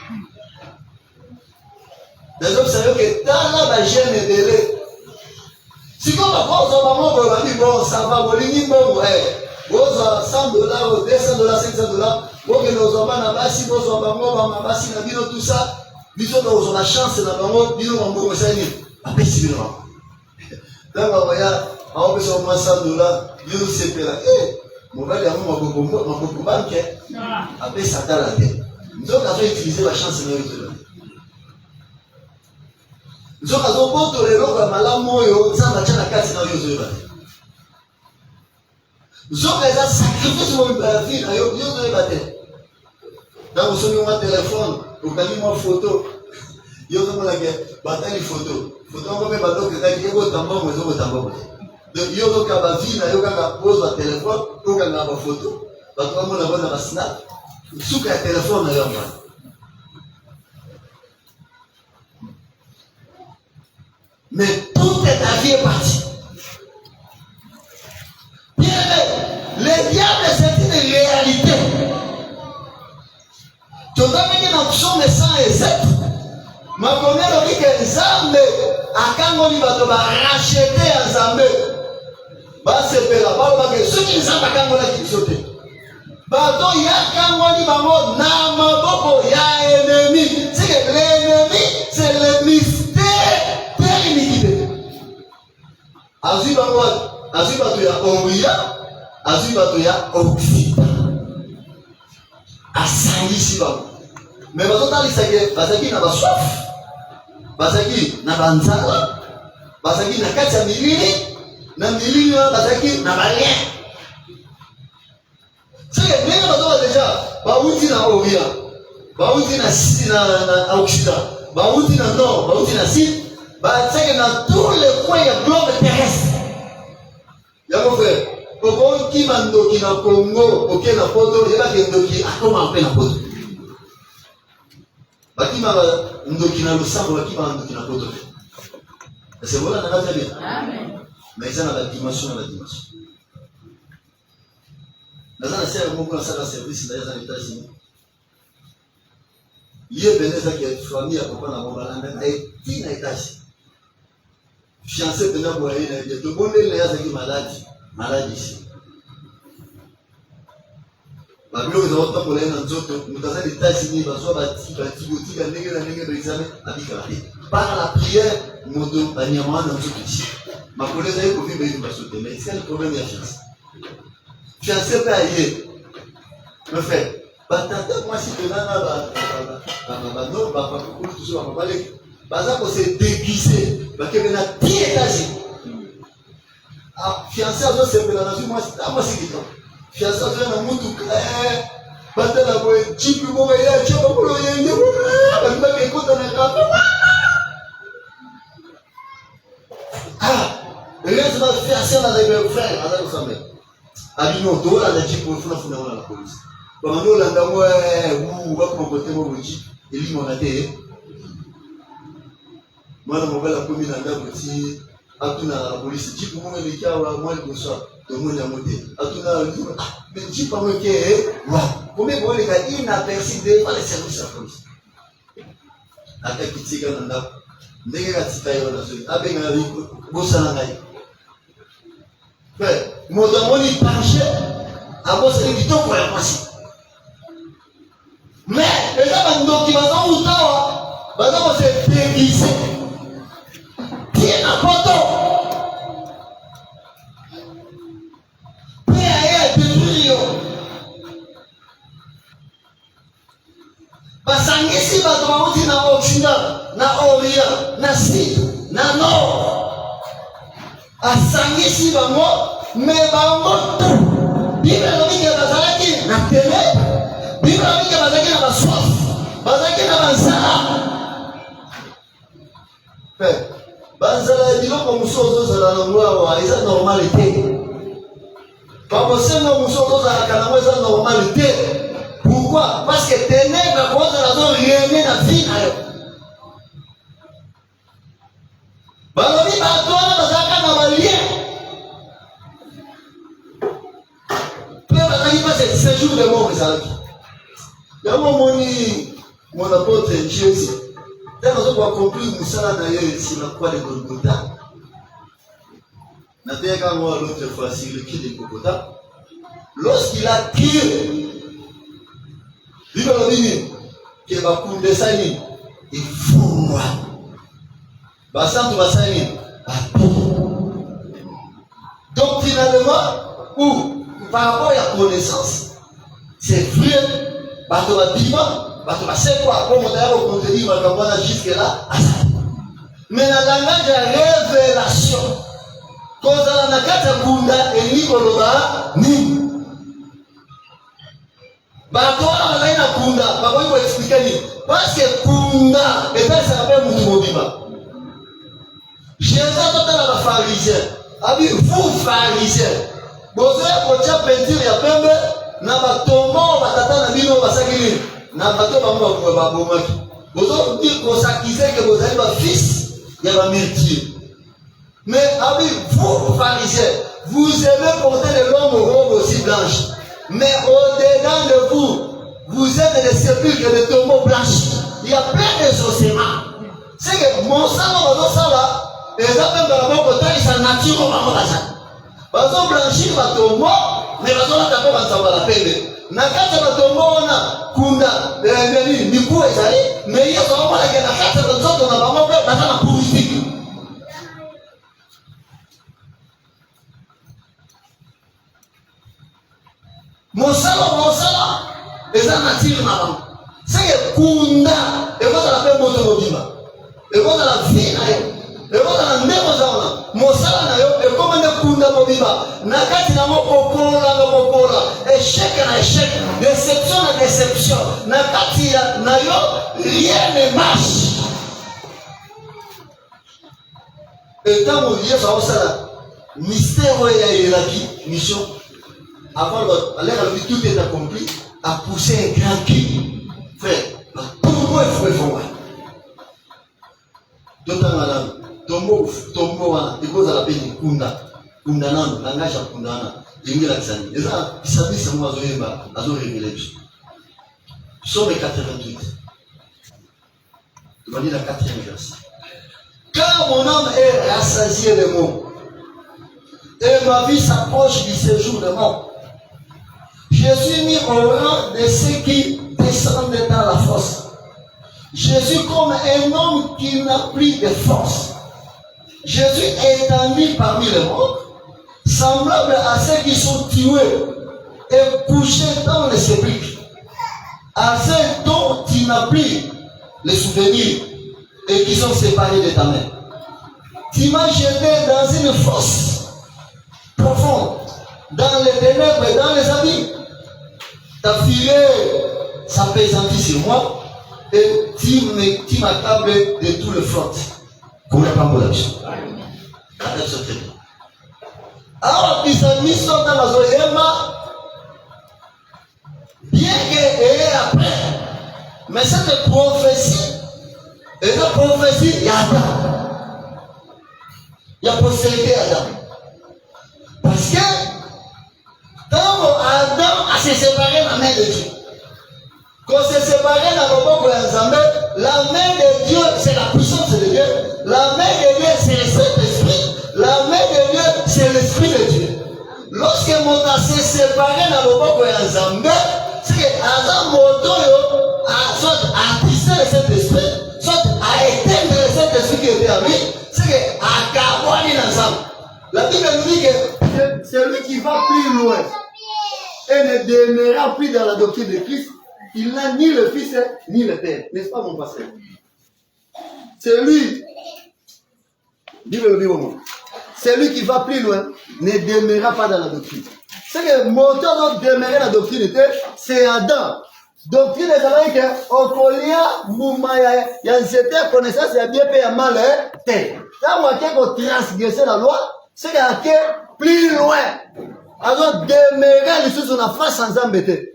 nazobisa yo ke tala bagene ebele sikoyo bakozwa bango boye babi bon sava bolingi mbongo bozwa $100, $200, $500 bokende ozwa bana basi bozwa bango bama basi na bino tout ça biso tozwa na chance na bango bino bambongo esali nini apesi bino bango ntango akoya aopesa mwa $100 bino sepela mobali yango maboko banke apesi atala te nzoka azoutilize bachance na yo tola nzoka azobotola eloko ya malamu oyo nzambe atya na kati na yo ozoyeba te nzoka eza sacrifice mobimba ya vie na yo ozoyeba te ntango soki mwa telefone okangi mwa foto yo ozomonake batali foto yango mpe batokekaki ekota mbongo ezokota mbongo te donc yo ozoka bavie na yo kaka ozwa telefone okanga bafoto bato bamona bona basnap suka ya telefone na yo ngwana mais toute ta vie est partie. Le diable, c'est une réalité. Tu dois venir dans le psaume 107. Ma première dit que Nzambe, à Kangoli, va racheter un Nzambe. Va se faire là-bas, parce que ceux qui Nzambe à Kangola qui sautent. Bato ya Kangoli, bango, na maboko, ya ennemi. C'est que l'ennemi, c'est le mystère de l'iniquité. Azu bango, azu bato ya Oria. Azui bato ya Occident asangisi bango mais bazotalisake bazalaki na basoif bazalaki na banzala bazalaki na kati ya milili na milili wana bazalaki na balien seke ndenge bazoba deja bauti na Orient bauti na Occident bauti na nord bauti na sud bazalaki na tous les coins ya globe terrestre yango frère okoki bandoki na Congo oke na poto yebaki ndoki akoma mpe na poto bakima ndoki na losambo bakima ndoki na poto ese voilà na kati bien amen mais eza na badimension naza na sere moko nasala service na eza na États-Unis ye bene ezaki famille ya papa na bobalanda na eti na étage fiancé bena boye na ye tobondeli na yazaki maladi ici. Babilo ils ont tambolé dans nzoto mutaza les États-Unis bazwa batibotika ndenge na ndenge de examen abika par la prière modo banyama na nzoto ici. Makoleza yeko vimba hivi basote mais c'est le problème ya fiancé. Fiancé pa yé. Me fait batata moi si tenana ba no ba ko toujours ba balé baza ko se déguiser ba kebena ti États-Unis. Ah, fiancé azo sepela na moi c'est qui toi. Fiancé azo na mutuka batala boye chipi bonga ya chapa kulo yenge ba ke kota na kapo. Regarde ma fiancé na les frères ala kusamba. Abino dola na chipi funa wala la police. Ba mano la ndamo ba ko kote mo buji elimo na te. Mwana mobala komi na ndabo ti atuna la police chipi mo le kawa moi le soir to mo na moté atuna mais chipi mo ke wa combien bon les gars inaperçu de par les services de police aka kitika na ndabo ndenge ka tika yo na so abenga bosala ngai fait moto moni penché abosa ni kitoko ya kwasi mais eza bandoki baza utawa baza ko se déguiser tiens na poto basangisi bato na orient, na sud, na nord. Asangisi bango, mais bango tout. Bible elobi ke bazalaki na ténèbre, Bible elobi ke bazalaki na basoif, bazalaki na banzala. Banzala ya biloko mosusu ozozala nango awa eza normal te. Bakosenga mosusu ozozalaka nango eza normal te. Pourquoi? Parce que ténèbre akozala azorene na vie na yo. Balobi bato wana bazalaka na balien. C'est séjour de mort, ezalaki. Yango moni mon apôtre Jésus. Tant que vous accomplir musala na ye sur la croix de Golgotha. Na teka moi l'autre fois sur le quai de Golgotha. Lorsqu'il a tiré, il va dire que va couler ça ni il faut moi. Basantu basani. Donc finalement où par rapport à la connaissance, c'est vrai, bato va dire, bato va c'est quoi, comme on a contenu, on va jusque-là, mais dans le langage de révélation, quand on a la carte Kunda et Nicolas, ni. Bato va aller na Kunda, bato va expliquer, parce que Kunda, et bien ça s'appelle Moutoumobima. Jésus a dit à la pharisien, a dit, vous pharisiens, vous avez une peinture ya pembe na batombo batata na bino basakili na bato bango ba bomaki. Vous avez dit qu'on s'accusait que vous avez un fils ya ba martyr. Mais abi vous pharisiens, vous aimez porter les longues robes aussi blanches. Mais au-dedans de vous, vous êtes des sépulcres de tombeaux blanches. Il y a plein de ossements. C'est que mon sang va ça là, et ça même dans la côté ça nature au ça. Bazo blanchir batombo, mais bazo la tapo banzamba la pende. Na kata batombo na kunda, ni kuwe zali, mais il y a vraiment la kata bazoto na bango pe batana purifique. Mosala, eza nature na bango. C'est kunda, et vous la pe moto mobima. Et vous la vie na yo. Et vous la ndemo zaona. Mosala na yo e comme ne kunda mobima na kati na mokopola échec na échec, déception na déception na kati na yo rien ne marche. Et tant que Dieu va osala mystère ya elaki mission avant tout est accompli à pousser un grand cri frère pourquoi il faut voir d'autant malade tombo wana ikozala pe kunda nano langage ya kundana ingela kisani eza kisabisa mwa zoyeba azoregele biso Psaume 88 tu vas lire la 4e verset. Quand mon âme est rassasiée de mots et ma vie s'approche du séjour de mort, je suis mis au rang de ceux qui descendent dans la fosse. Je suis comme un homme qui n'a plus de force. Je suis étendu parmi les morts, semblable à ceux qui sont tués et couchés dans les sépulcres, à ceux dont tu n'as plus les souvenirs et qui sont séparés de ta main. Tu m'as jeté dans une fosse profonde, dans les ténèbres et dans les abîmes. Ta filet s'apaisantit sur moi et tu m'accables de tout le flotte. Alors, les amis sont dans la zoéma, bien qu'elle après, mais cette prophétie, et la prophétie, il y a Adam. Il y a postérité Adam. Parce que, quand Adam a se séparé de la main de Dieu, quand s'est séparé dans le monde de Nzambe, la main de Dieu, c'est la puissance de Dieu. La main de Dieu, c'est le Saint-Esprit. La main de Dieu, c'est l'Esprit de Dieu. Lorsque mon s'est séparé dans le monde de Nzambe, c'est que Adam Moto a soit attisé le Saint-Esprit, soit à éteindre le Saint-Esprit qui était à lui, c'est que à Kabouani Nzambe. La Bible nous dit que celui qui va plus loin et ne demeurera plus dans la doctrine de Christ, il n'a ni le Fils ni le Père. N'est-ce pas mon pasteur? C'est lui. C'est lui qui va plus loin, ne demeurera pas dans la doctrine. C'est que le moteur doit demeurer dans la doctrine, c'est Adam. Doctrine des Amériques, Okolia, Moumaya, il y a une certaine connaissance, il y a bien payé mal, là, on a transgresser la loi, c'est qu'il y a plus loin. Alors, demeurer les choses, on a face sans embêter.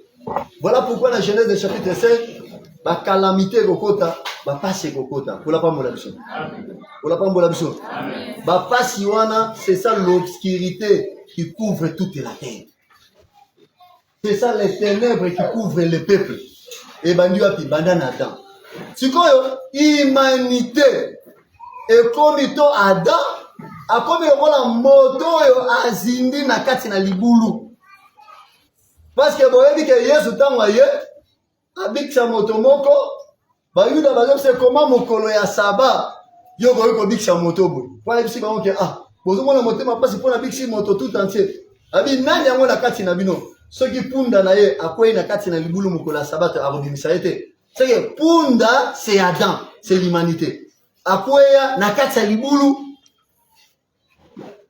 Voilà pourquoi la Genèse du chapitre 5, la calamité Gokota, va passer Gokota. Pour la pas molabison. Pour la pas molabison. Va passer Wana, c'est ça l'obscurité qui couvre toute la terre. C'est ça les ténèbres qui couvrent le peuple. Et bandu api bandana Adam. C'est quoi humanité et comme ito Adam, a comme la moto azindi na kati na libulu. Parce que vous avez dit que Yesu tanwaye avec sa moto moko, ba yuda ba c'est comment mokolo ya saba yo ko bikisa moto boy. Kwa bisi ba onke bozo mona moto ma passe pour na bikisi moto tout entier. Abi nani yango na kati na bino. Ceux qui punda na ye akwei na kati na libulu mokolo ya sabata arobimisa ete. C'est que punda c'est Adam, c'est l'humanité. Akwei na kati ya libulu.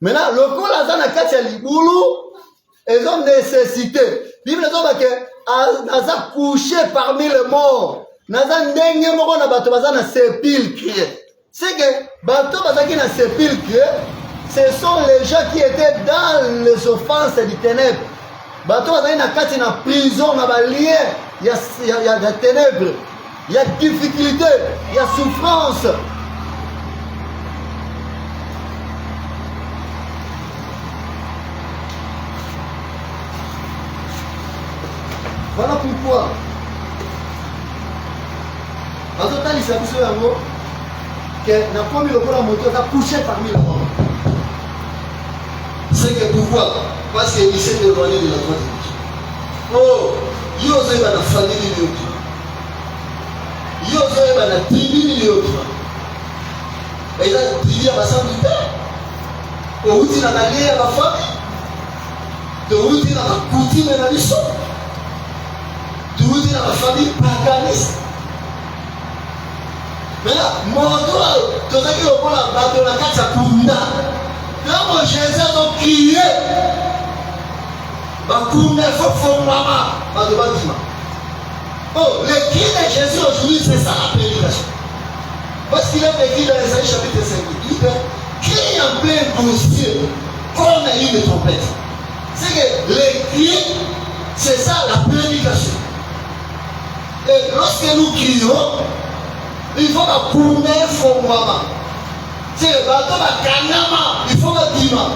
Maintenant lokola za na kati ya libulu, ils ont nécessité. Bible dit que naza couché parmi les morts. Naza ndenge moko na bato baza na sépulcre. C'est que bato baza ki na sépulcre, ce sont les gens qui étaient dans les offenses du ténèbre. Bato baza na kati na prison na ba lien, il y a ténèbres, il y a difficulté, il y a souffrance. Voilà pourquoi. Dans ce temps, il s'est poussé en haut que n'a pas mis le coup à la moto, a couché parmi les morts. C'est que pourquoi? Parce qu'il s'est éloigné de la droite de Dieu. Oh, il y a une famille de l'autre. Il y a une tribu de l'autre. Et là, il y a une tribu de l'autre. Au bout de la famille, au bout de la coutume de la mission. Tout est dans la famille paganiste. Maintenant, mon droit, tout ce qui est pour la bateau, la carte, ça coule. Quand mon Jésus a crié, ma coule, il faut maman, ma demande. Oh, le cri de Jésus aujourd'hui, c'est ça la prédication. Parce qu'il a écrit dans Ésaïe chapitre 5, il dit crie en plein dossier, comme une trompette. C'est que le cri, c'est ça la prédication. Et lorsque nous crions, il faut que nous fassions maman. C'est le bateau de Kanama, il faut que nous disions.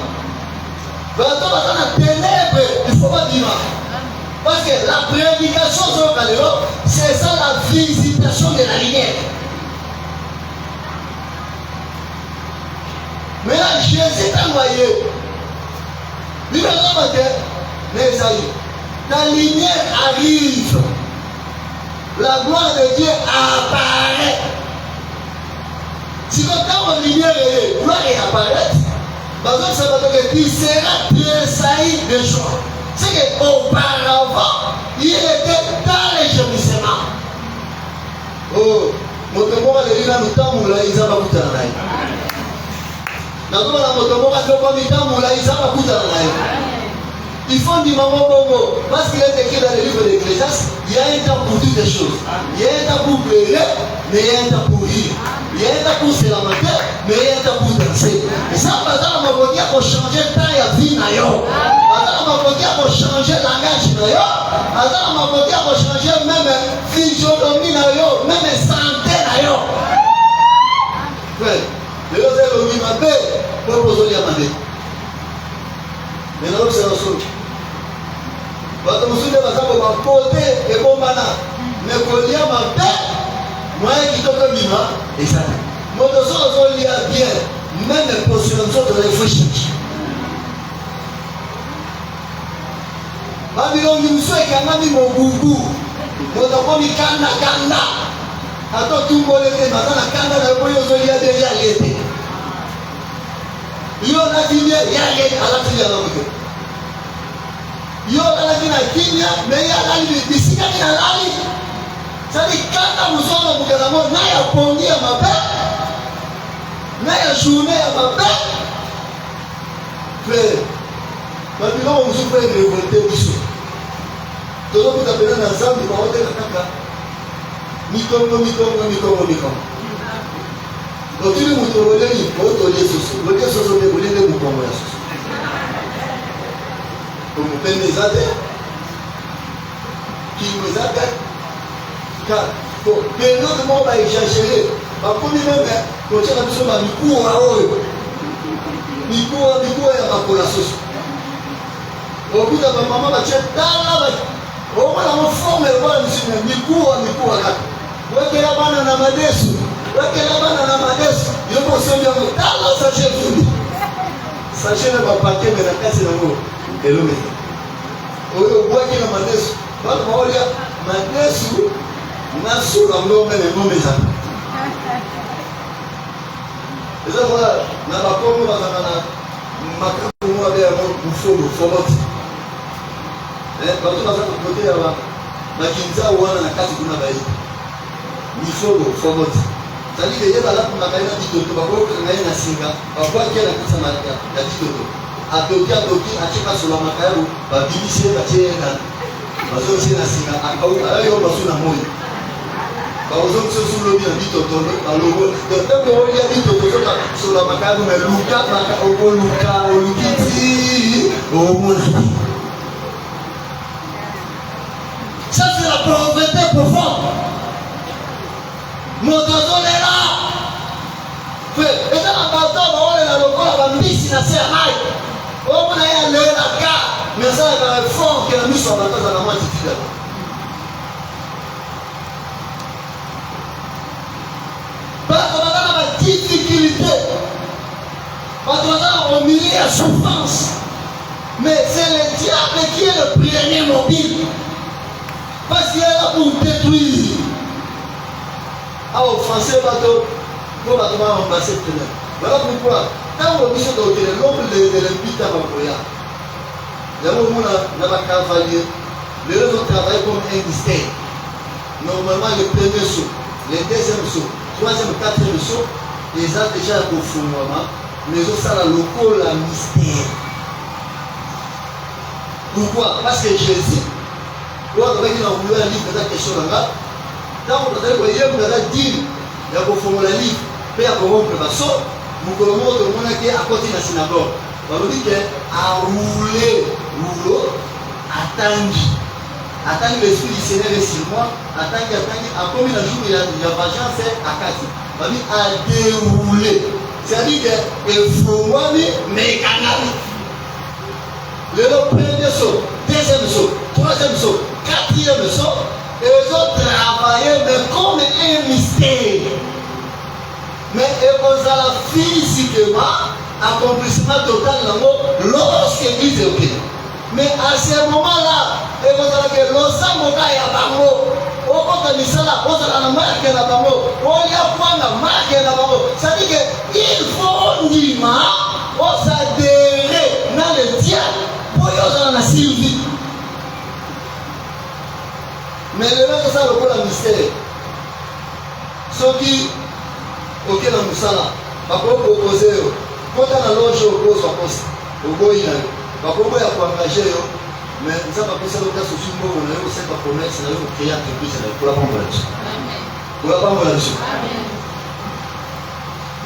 Le bateau de ténèbres, il faut que nous disions. Parce que la prédication sur le Caléo, c'est ça la visitation de la lumière. Mais là, Jésus t'a envoyé. Il va dire, mais ça y est, la lumière arrive. La gloire de Dieu apparaît. Si quand la lumière est, la gloire apparaît, ça va dire qu'il sera tressailli de joie. C'est qu'auparavant, il était dans les gémissements. Oh, mon tempo va dire nous temps là, ils ont pas la live. Nous la moto va dire comme ils ont là, ils ont pas la live. Il faut dire maman bongo parce qu'il est écrit dans le livre d'Ecclésiaste, il y a un temps pour toutes les choses. Il y a un temps pour pleurer, mais il y a un temps pour rire. Il y a un temps pour se lamenter, mais il y a un temps pour danser. Et ça, maintenant, on va dire pour changer le temps et la vie. Maintenant, on va dire pour changer le langage. Maintenant, on va dire pour changer même physionomie, même santé. Le c'est le mimabé pour poser la main. Mais non, c'est la chose. Bato musude bazako bakote ekombana me kolia mabe moyen kitoko bima ezali moto so ozolia bien même posture nzoto réfléchir babilongi musu ekangami mobubu moto akomi kanda ato tumbole te baza na kanda na boyo ozolia bien ya lete yo na dimie ya lete alati ya lokote yo alaki na kinya me ya lali bisika na lali sadi kanda musono mukana mo na ya pongi ya mabe na journée à ma bête. Frère, maintenant on se fait révolter biso. Tout le monde a besoin d'un zam, il va rentrer la caca. Mikongo. Donc tu le montres au lait, il faut te dire soso. Le lait soso de voler les moukongo la soso. Comme on peut les aider, qui nous aide, car pour que notre monde va exagérer. Par contre, même quand tu as besoin d'un micro à haut, micro à la sauce. Au bout d'un moment, tu es dans la au moins la forme est bonne, micro à la. Ouais, que la banane à ma dessous. Ouais, que la banane à ma dessous. Je me souviens bien, dans la sachet fou. Sachet ne va pas que mais la casse est en haut. Et le met. Au bois qui est ma dessous. Pas de mort, ma dessous. Na sous la mort, mais les mots mes amis. Et ça, voilà, na la pomme, ma capomo avait un bouffon, formote. Quand on a fait côté là, ma kinza ou un akati kuna baï. Ni fogo, formote. C'est-à-dire que y a là pour ma caïna ditoto, ma boque na ina singa, ma boque qui est la kasa malaka, la ditoto. A toki, a cheka sur la macaïo, ma bibisi, ma tiena. Ma zone c'est la singa, a kaou, a yo basu na moi. Baozo sous le bien dit au tono à l'eau. Donc tant que on y a dit au tono sur la macaque mais Luca au Luca au Lukiti au Mouli. Ça c'est la pauvreté profonde. Mon tonton est là. Et ça la bataille on est là le corps la mise na serraille. On a y aller la car mais ça la fort que la mise sur la bataille à la moitié. Difficulté, au milieu de la souffrance, mais c'est le diable qui est le prisonnier mobile parce qu'il est là pour détruire. Alors, français, pour remplacer le ténèbre. Voilà pourquoi, quand on dit que l'homme de l'épita va voyager, il y a un moment où on a cavalier, les autres travaillent comme un mystère. Normalement, le premier saut, le deuxième saut, troisième, quatrième saut, les gens déjà au fondement, mais aussi ça la local la mystère. Pourquoi? Parce que Jésus, quand on a voulu un livre de la question là, quand on a voulu dire, il y a au fond la livre, puis à corrompre le saut, nous colomons de mon accueil à côté de la synagogue. On dit qu'à rouler, rouleau, attendre l'esprit du Seigneur est sur moi, attendre, à combien de jours il y a vengeance à 4. À dérouler. C'est-à-dire que il faut moi, mais canal. Le premier saut, deuxième saut, troisième saut, quatrième saut, ils ont travaillé mais comme un mystère. Mais ils ont la physiquement accomplissement total lorsque l'Église est OK. Mais à ce moment-là, ils ont que l'ensemble est à bango. C'est-à-dire qu'il faut dire on s'adhérer dans le diable pour y la survie. Mais le reste, ça le la mystère. Ceux qui, ok, dans le sala, pas pour proposer, quand on a l'ange au poste, au boy, pas pour engager. Mais ça va passer le cas sur le monde, on a eu cette promesse, on a eu créé un truc, pour la prendre là-dessus. Pour la prendre là-dessus.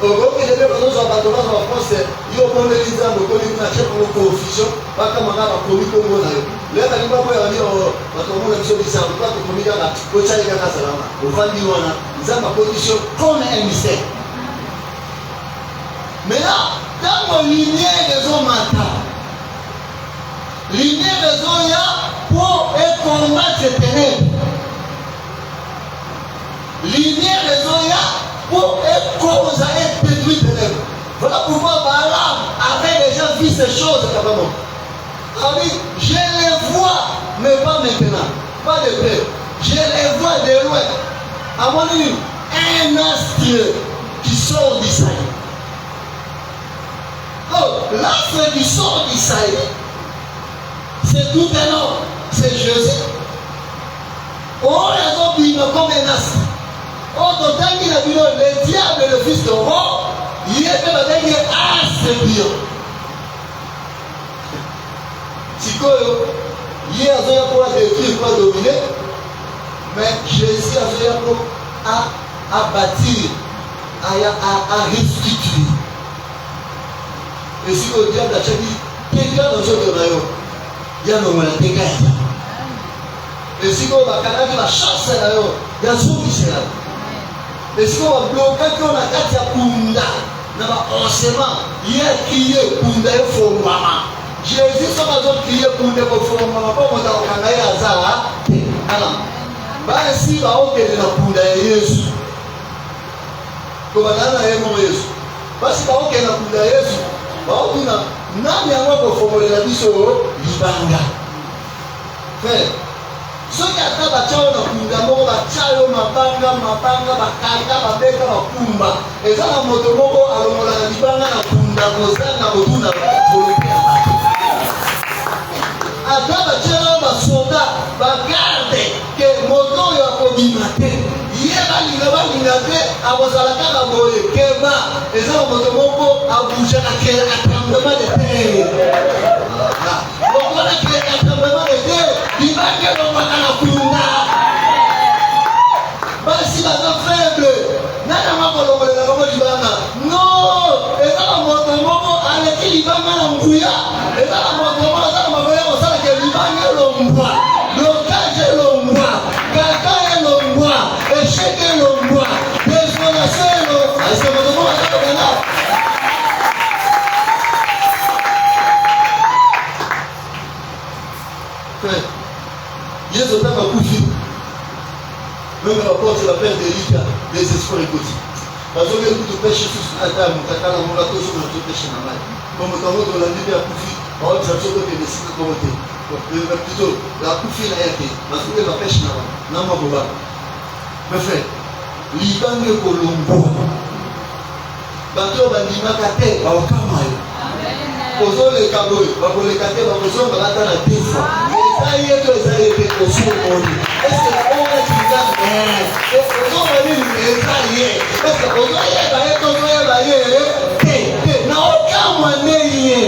Au gros, il y a des personnes qui sont en France, ils ont connu les gens, ils ont connu une chef pour confusion, pas comme on a commis comme on a eu. Là, il va pouvoir dire, tout le monde a dit ça, on ne peut pas commis dans la pocha et la salama. Au fond, ils ont ma position comme un mystère. Mais là, dans mon lumière des hommes mentaux, l'idée raison il y a pour combattre ces ténèbres. L'idée raison il y a pour cause à détruire les ténèbres. Voilà pourquoi Balaam avait déjà vu ces choses carrément. Je les vois, mais pas maintenant, pas de près. Je les vois de loin. À mon avis, un astre qui sort d'Israël. Oh, l'astre qui sort d'Israël. C'est tout un homme, c'est Jésus. Oh, les hommes vivent comme un astre. Oh, total, il a vu le diable et le fils de roi, Il y a assez bien. Sikoyo, il y a pour détruire, pour dominer, mais Jésus a pour à bâtir, à restituer. Et si le diable a dit, quelqu'un dans ce royaume, il y a un dégât. Et si on va canaliser la chance, il y a un souci. Et si on va bloquer qu'on a gâté à Punda, dans l'enseignement, il y a crié Punda et Fomama. Jésus s'en a crié Punda et Fomama, pas on a canaliser à Zara. Alors, si on a été dans Punda et Jésus, comme on a eu mon Jésus, parce que on a été dans Punda et Jésus, on a nani yango kofongolela biso libanga. Frère, soki ata batya oyo na kunda moko batya yo mabanga bakanga babeka bakumba eza na moto moko alongolaka libanga na kunda kozanga kotuna volonté ya bato. Ata batya yo basoda bagarde ke moto oyo akobima te ye balinga te akozala kaka boye keba eza na moto moko abujaka kelaka tremblement de terre. Lokola kelaka tremblement de terre libanga elongwaka na kunda. Basi baza faible nani yango akolongolela bango libanga? Non, eza na moto moko aleki libanga na nguya, eza na moto moko aza na maboya kosala ke libanga elongwa, blocage elongwa, kaka elongwa, échec elongwa, désolation elongwa. Est-ce que moto moko aza kokanga? Yesu ataka kufi même la porte de la perte d'Élika des espoirs écoutés parce que nous pêche sous la table mutakala mon bateau sur notre pêche na mai comme quand on la libé à kufi on ça se que des sites commenter plutôt la kufi na yake parce que la pêche na maboba mes frères libanga kolombo bateau bandimaka te baokama yo kozoleka boye bakoleka te bakozonga bata na defa eza ye to eza ye te osomoni eske onatinga ozonga nini eza ye eske ozoyeba ye tozoyeba ye te na okamwa nde ye.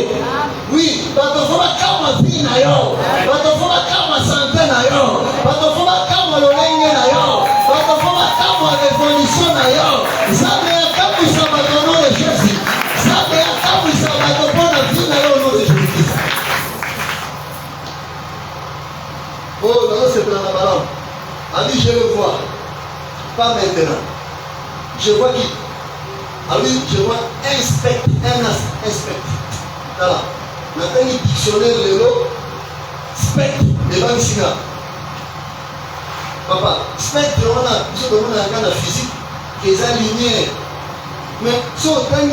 Oui, bato fo bakamwa vi na yo, bato fo bakamwa sante na yo, bato fo bakamwa lolenge na yo, bato fo bakamwa révolution na yo. Nzambe akamwisa bato no de Jésus, Nzambe akamwisa bato mpona vi na yo no de Jésus. Oh, dans ce plan de ballon, a dit je le vois, pas maintenant. Je vois qui? Ah oui, je vois inspect. Voilà. Maintenant, il dictionnaire le lot, spectre, les banques signal. Papa, spectre, on a la physique, qui est lumière. Mais si on prend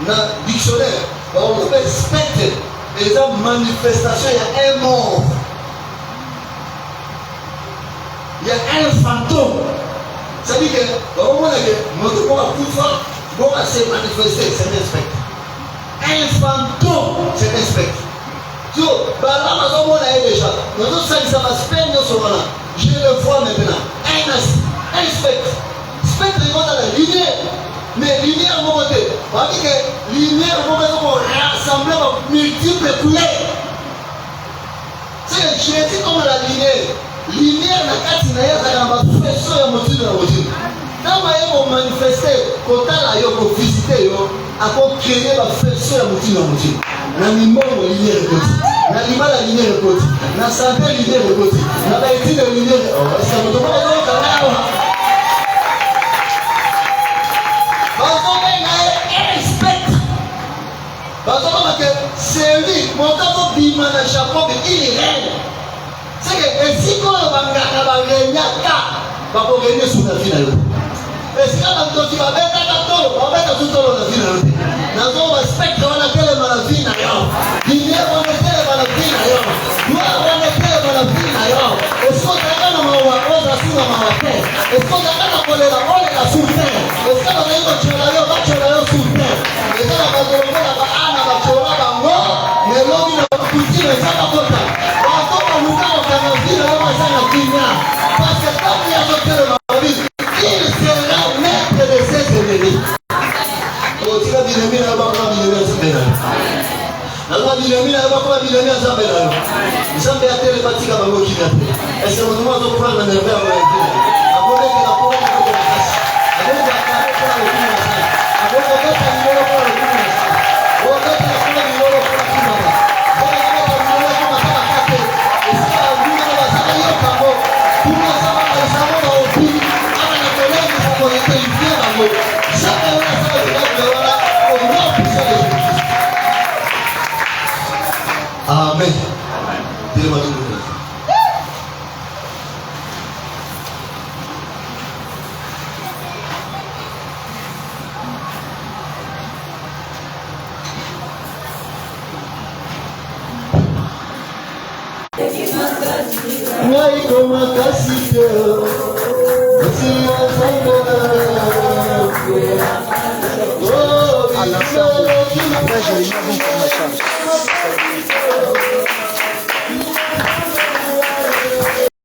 dans le dictionnaire, on appelle spectre, et la manifestation, il y a un mort. Il y a un fantôme. Ça dit que, au moment où notre corps a plus fort, bon, c'est manifesté, c'est un spectre. Un fantôme, c'est un spectre. So, déjà. Je le vois maintenant. Un spectre. Spectre, il va dans la lumière. Mais lumière, on va dire que lumière, on va rassembler multiples couleurs. C'est que Jésus comme la lumière. Lumière, la carte, il y a un faisceau de motif de la motif. Quand vous manifestez, quand vous visitez, vous créez un faisceau de motif de la motif. La lumière est lumière de côté. La lumière est lumière de côté. La santé est lumière de côté. La vérité est lumière de côté. Ça vous demande de c'est lui, mon temps de à Jacob, il est réel. C'est que si on va gagner, va gagner sous la finale. Et si on va gagner, on va gagner sous la finale. Nous avons un spectre, on a tellement la vie. L'hiver, on a tellement la vie. Noir, on a tellement la vie. Et si on a gagné, on va sous la terre. Et si on a gagné, on est sous terre. Et si on a gagné, on est sous terre. Et si on a gagné, mais l'homme n'a pas poussé les sababotas. Parce que quand il a voté le mari, il sera maître de ses ennemis. Nalwa bilemi na ba kwa bilemi azambe na yo. Nzambe atele batika bango kinate. Est-ce que nous devons prendre le nerf à l'intérieur? Avant que la parole ne soit casse. Avant que la parole soit le coup de ça. Avant que la parole soit le coup de ça. Avant que la parole soit le coup de ça. Avant que la parole soit le coup de ça. Et ça nous va ça y est pas bon. Tout ça va ça va au plus. Avant la colère nous avons été bien dans l'eau. Jamais on a ça de là voilà. On va pousser les gens. Amen. Dis-le-moi tout le monde. Ngai koma kasite, siya sangana. Oh, bisalo kina.